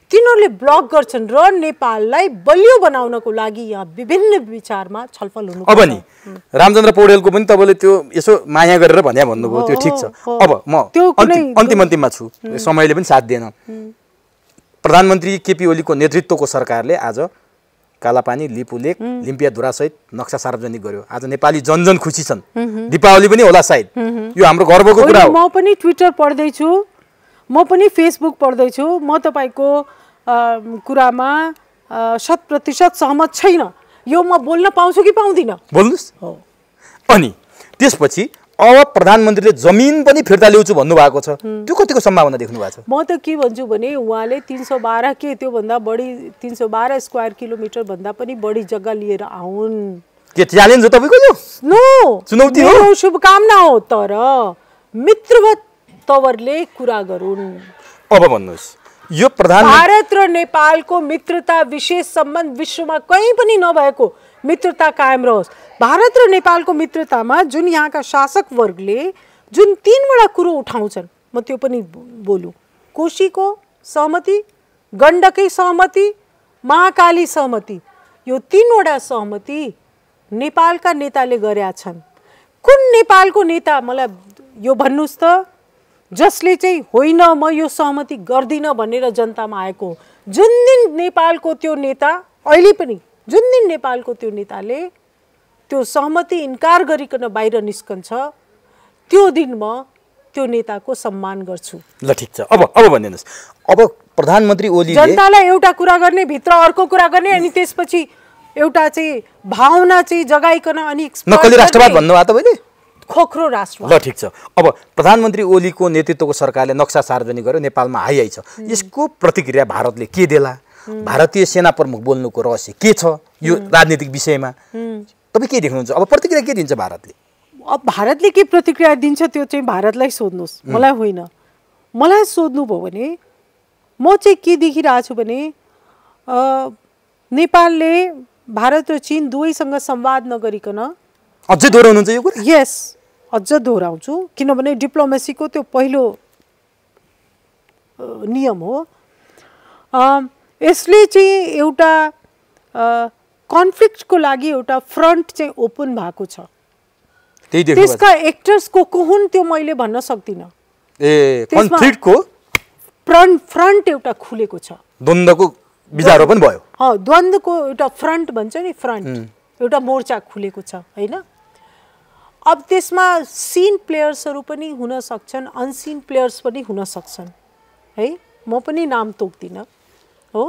तिनीहरूले ब्लक गर्छन् र नेपाललाई बलियो बनाउनको लागि यहाँ विभिन्न विचारमा छलफल हुनु। अब नि रामचन्द्र पौडेलको पनि तपाईँले त्यो यसो माया गरेर भन्नुभयो, त्यो ठिक छ। अब म अन्तिममा छु, समयले पनि साथ दिएन। प्रधानमन्त्री केपी ओलीको नेतृत्वको सरकारले आज कालापानी, लिपुलेक, लिम्पिया धुरासहित नक्सा सार्वजनिक गर्यो। आज नेपाली जनजन खुसी छन्, दीपावली पनि होला सायद। यो हाम्रो गर्वको कुरा हो। म पनि ट्विटर पढ्दैछु, म पनि फेसबुक पढ्दैछु, म तपाईँको कुरामा 100% सहमत छैन। यो म बोल्न पाउँछु कि पाउँदिनँ? बोल्नुहोस्। अनि त्यसपछि अब प्रधानमन्त्रीले जमिन पनि फिर्ता ल्याउँछु भन्नुभएको छ, त्यो कतिको सम्भावना देख्नु भएको छ? म त के भन्छु भने उहाँले 312 के त्योभन्दा बढी 312 स्क्वायर किलोमिटर भन्दा पनि बढी जग्गा लिएर आउन्। के च्यालेन्ज हो तपाईँको? यो नो, चुनौती हो, शुभकामना हो, तर मित्रवत तवरले कुरा गरून्। अब भन्नुहोस्, यो भारत र नेपालको मित्रता, विशेष सम्बन्ध विश्वमा कहीँ पनि नभएको मित्रता कायम रहोस्। भारत र नेपालको मित्रतामा जुन यहाँका शासक वर्गले जुन 3वटा कुरो उठाउँछन्, म त्यो पनि बोलु। कोशीको सहमति, गण्डकै सहमति, महाकाली सहमति, यो 3वटा सहमति नेपालका नेताले गरेका छन्। कुन नेपालको नेता मलाई यो भन्नुहोस् त, जसले चाहिँ होइन म यो सहमति गर्दिनँ भनेर जनतामा आएको? जुन दिन नेपालको त्यो नेता, अहिले पनि जुन दिन नेपालको त्यो नेताले त्यो सहमति इन्कार गरिकन बाहिर निस्कन्छ, त्यो दिन म त्यो नेताको सम्मान गर्छु। ल ठिक छ। अब भनिदिनुहोस्, अब प्रधानमन्त्री ओलीले जनतालाई एउटा कुरा गर्ने, भित्र अर्को कुरा गर्ने, अनि त्यसपछि एउटा चाहिँ भावना चाहिँ जगाइकन अनि नक्कली राष्ट्रवाद भन्नुभयो तपाईँले? खोक्रो राष्ट्र। ल ठिक छ। अब प्रधानमन्त्री ओलीको नेतृत्वको सरकारले नक्सा सार्वजनिक गर्यो, नेपालमा हाई छ। यसको प्रतिक्रिया भारतले के देला? भारतीय सेना प्रमुख बोल्नुको रहस्य के छ यो राजनीतिक विषयमा? तपाईँ के देख्नुहुन्छ? अब प्रतिक्रिया के दिन्छ भारतले? अब भारतले के प्रतिक्रिया दिन्छ त्यो चाहिँ भारतलाई सोध्नुहोस्, मलाई होइन। मलाई सोध्नुभयो भने म चाहिँ के देखिरहेको छु भने नेपालले भारत र चीन दुवैसँग संवाद नगरिकन अझै दोहोऱ्याउनुहुन्छ यो कुरा? यस, अझ दोहोऱ्याउँछु, किनभने डिप्लोमेसीको त्यो पहिलो नियम हो। यसले चाहिँ एउटा कन्फ्लिक्टको लागि एउटा फ्रन्ट चाहिँ ओपन भएको छ। त्यसका एक्टर्स को हुन् त्यो मैले भन्न सक्दिनँ। कन्फ्लिक्टको फ्रन्ट एउटा खुलेको छ, द्वन्द्वको बिजारो पनि भयो। द्वन्द्वको एउटा फ्रन्ट भन्छ नि, फ्रन्ट एउटा मोर्चा खुलेको छ हैन। अब त्यसमा सीन प्लेयर्सहरू पनि हुन सक्छन्, अनसीन प्लेयर्स पनि हुन सक्छन् है, म पनि नाम तोक्दिनँ हो।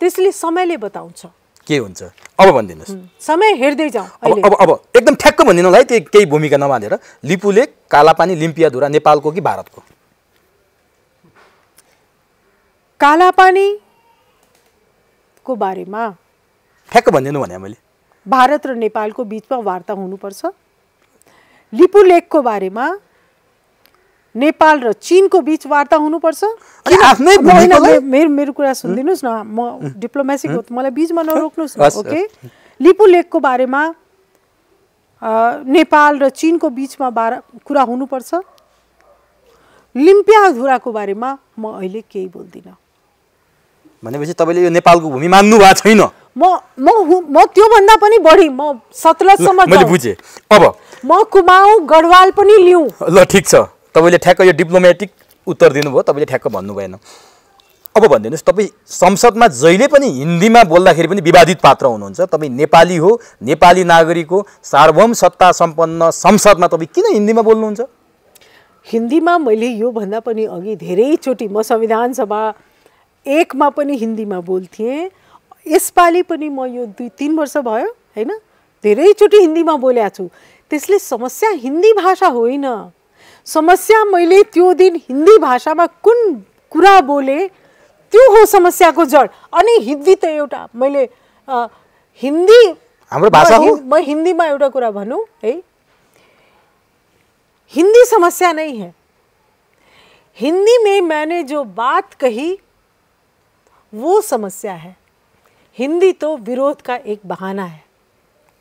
त्यसले समयले बताउँछ के हुन्छ। अब भनिदिनुहोस्, समय हेर्दै जाउँ। अब एकदम ठ्याक्क भनिदिनु होला है, त्यो केही भूमिका नबाँधेर। लिपुलेक, कालापानी, लिम्पियाधुरा नेपालको कि भारतको? कालापानी को बारेमा ठ्याक्क भनिदिनु भने मैले भारत र नेपालको बीचमा वार्ता हुनुपर्छ। लिपुलेकको बारेमा नेपाल र चीनको बीच वार्ता हुनुपर्छ। मेरो कुरा सुनिदिनुहोस् न, म डिप्लोमेसीको, मलाई बीचमा नरोक्नुहोस् न, ओके। लिपुलेकको बारेमा नेपाल र चीनको बीचमा कुरा हुनुपर्छ। लिम्पियाधुराको बारेमा म अहिले केही बोल्दिनँ। भनेपछि तपाईँले यो नेपालको भूमि मान्नु भएको छैन? म त्योभन्दा पनि बढी, म सतलजसम्म मैले बुझेँ। अब म कुमाऊँ गढवाल पनि लिउँ। ल ठिक छ, तपाईँले ठ्याक्क यो डिप्लोमेटिक उत्तर दिनुभयो, तपाईँले ठ्याक्क भन्नु भएन। अब भनिदिनुहोस्, तपाईँ संसदमा जहिले पनि हिन्दीमा बोल्दाखेरि पनि विवादित पात्र हुनुहुन्छ। तपाईँ नेपाली हो, नेपाली नागरिक हो, सार्वभौम सत्ता सम्पन्न संसदमा तपाईँ किन हिन्दीमा बोल्नुहुन्छ? हिन्दीमा मैले योभन्दा पनि अघि धेरैचोटि म संविधान सभा 1 मा पनि हिन्दीमा बोल्थेँ। यसपालि पनि म यो 2-3 वर्ष भयो हैन, धेरैचोटि हिन्दीमा बोलेको छु। त्यसले समस्या हिन्दी भाषा होइन। समस्या मैले त्यो दिन हिन्दी भाषामा कुन कुरा बोले त्यो हो समस्याको जड। अनि हिन्दी त एउटा मैले हिन्दी हाम्रो भाषा हो। म हिन्दीमा एउटा कुरा भनौँ है, हिंदी समस्या नहीं है। हिंदी में मैंने जो बात कही वो समस्या है। हिंदी तो विरोध का एक बहाना है।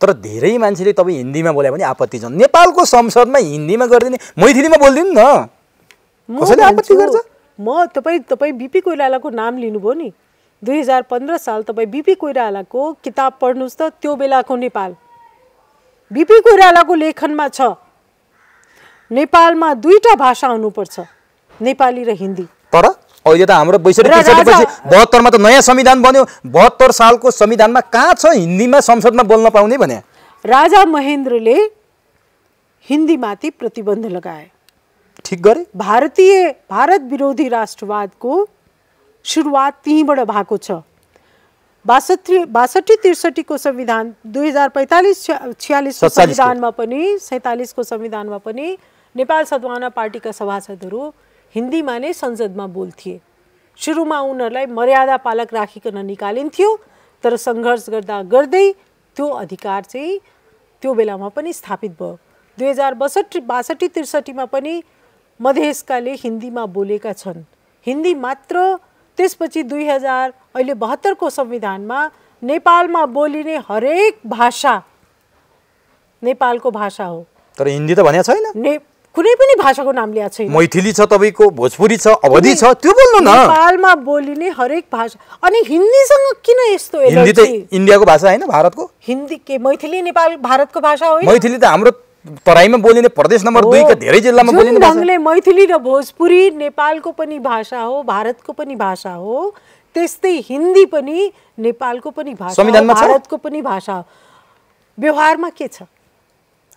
तर धेरै मान्छेले तपाईँ हिन्दीमा बोले पनि आपत्ति छ। नेपालको संसदमा हिन्दीमा गर्दिने, मैथिलीमा बोल्दिनु न, कसैले आपत्ति गर्छ? म तपाईँ बीपी कोइरालाको नाम लिनुभयो नि, 2015 साल तपाईँ बीपी कोइरालाको किताब पढ्नुस् त, त्यो बेलाको नेपाल बीपी कोइरालाको लेखनमा छ, नेपालमा 2टा भाषा हुनुपर्छ, नेपाली र हिन्दी। तर अहिले त हाम्रो 62-63 पछि 72 मा त नयाँ संविधान बन्यो। 72 सालको संविधानमा कहाँ छ हिन्दीमा संसदमा बोल्न पाउने भने? राजा महेन्द्रले हिन्दीमाथि प्रतिबन्ध लगाए। ठीक गरे। भारत विरोधी राष्ट्रवादको सुरुवात त्यहीँबाट भएको छ। 62-63 को संविधान, 2045-46 को संविधानमा पनि, 47 को संविधानमा पनि नेपाल सद्भावना पार्टीका सभासदहरू हिन्दीमा नै संसदमा बोल्थे। सुरुमा उनीहरूलाई मर्यादा पालक राखिकन निकालिन्थ्यो, तर सङ्घर्ष गर्दा गर्दै त्यो अधिकार चाहिँ त्यो बेलामा पनि स्थापित भयो। 2062-63 मा पनि मधेसकाले हिन्दीमा बोलेका छन्, हिन्दी मात्र। त्यसपछि 2000 अहिले 72 को संविधानमा नेपालमा बोलिने हरेक भाषा नेपालको भाषा हो। तर हिन्दी त भनेको छैन, कुनै पनि भाषाको नाम लिएको छैन। मैथिली छ, तपाईको भोजपुरी छ, अवधी छ, त्यो बोल्नु न। नेपालमा बोलिने हरेक भाषा। अनि हिन्दीसँग किन यस्तो एलर्जी? हिन्दी त इन्डियाको भाषा हैन, भारतको। हिन्दी के मैथिली नेपाल भारतको भाषा हो? मैथिली त हाम्रो तराईमा बोलिने प्रदेश नम्बर 2 का धेरै जिल्लामा बोलिने भाषा। ढङ्गले मैथिली र भोजपुरी नेपालको पनि भाषा हो, भारतको पनि भाषा हो, त्यस्तै हिन्दी पनि नेपालको पनि भाषा हो, भारतको पनि भाषा हो। व्यवहारमा के छ?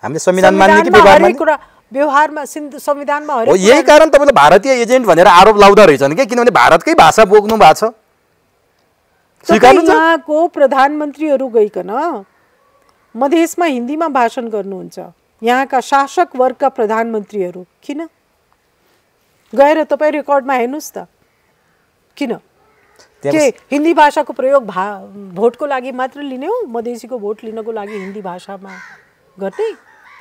हामीले संविधान मान्ने कि व्यवहार मान्ने? व्यवहारमा संविधानमा हरेक। यही कारण तपाईले भारतीय एजेन्ट भनेर आरोप लाउँदा रहेछन् के? किनभने भारतकै भाषा बोक्नु भएको छ। स्वीकार्नु छ। यहाँको प्रधानमन्त्रीहरू गइकन मधेसमा हिन्दीमा भाषण गर्नुहुन्छ, यहाँका शासक वर्गका प्रधानमन्त्रीहरू किन गएर तपाईँ रेकर्डमा हेर्नुस् त, किन के हिन्दी भाषाको प्रयोग भोटको लागि मात्र लिने हो? मधेसीको भोट लिनको लागि हिन्दी भाषामा गर्ने,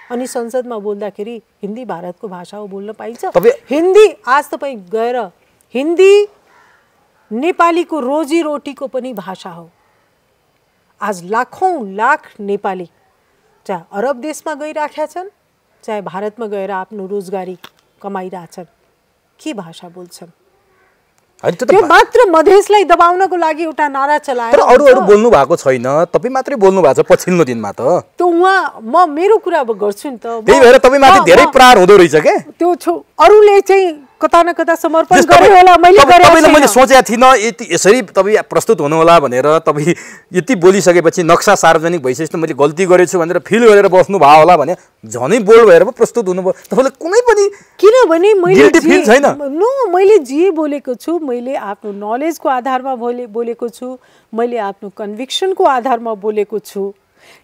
अनि संसदमा बोल्दाखेरि हिन्दी भारतको भाषा हो बोल्न पाइन्छ? हिन्दी आज तपाईँ गएर हिन्दी नेपालीको रोजीरोटीको पनि भाषा हो। आज लाखौं लाख नेपाली चाहे अरब देशमा गइराखेका छन् चाहे भारतमा गएर आफ्नो रोजगारी कमाइरहेछन् के भाषा बोल्छन् त्यो मात्र मधेसलाई दबाउनको लागि एउटा नारा चलाएर तर अरू बोल्नु भएको छैन तपाई मात्रै बोल्नु भएको छ पछिल्लो दिनमा त त्यो उहाँ म मेरो कुरा अब गर्छु नि त त्यही भएर तपाई माथि धेरै प्रहार हुँदो रहेछ के त्यो अरूले चाहिँ कता न कता समर्पण गरे होला मैले गरे तपाईले मैले सोचेको थिइन यसरी तपाई प्रस्तुत हुनु होला भनेर तपाई यति बोलिसकेपछि नक्सा सार्वजनिक भइसकेपछि मैले गल्ती गरेछु भनेर फिल गरेर बस्नु भयो होला भने झनै बोल्ड भएर प्रस्तुत हुनुभयो तपाईले कुनै पनि किनभने मैले जे बोलेको छु मैले आफ्नो नलेजको आधारमा बोलेको छु मैले आफ्नो कन्भिक्सनको आधारमा बोलेको छु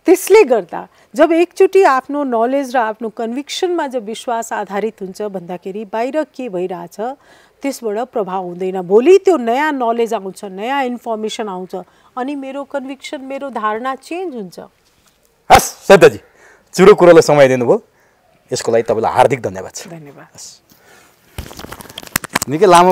त्यसले गर्दा जब एकचोटि आफ्नो नलेज र आफ्नो कन्भिक्सनमा जब विश्वास आधारित हुन्छ भन्दाखेरि बाहिर के भइरहेछ त्यसबाट प्रभाव हुँदैन भोलि त्यो नयाँ नलेज आउँछ नयाँ इन्फर्मेसन आउँछ अनि मेरो कन्भिक्सन मेरो धारणा चेन्ज हुन्छ हस् सदाजी चुरो कुरोलाई समय दिनुभयो यसको लागि तपाईलाई हार्दिक धन्यवाद छ धन्यवाद निकै लामो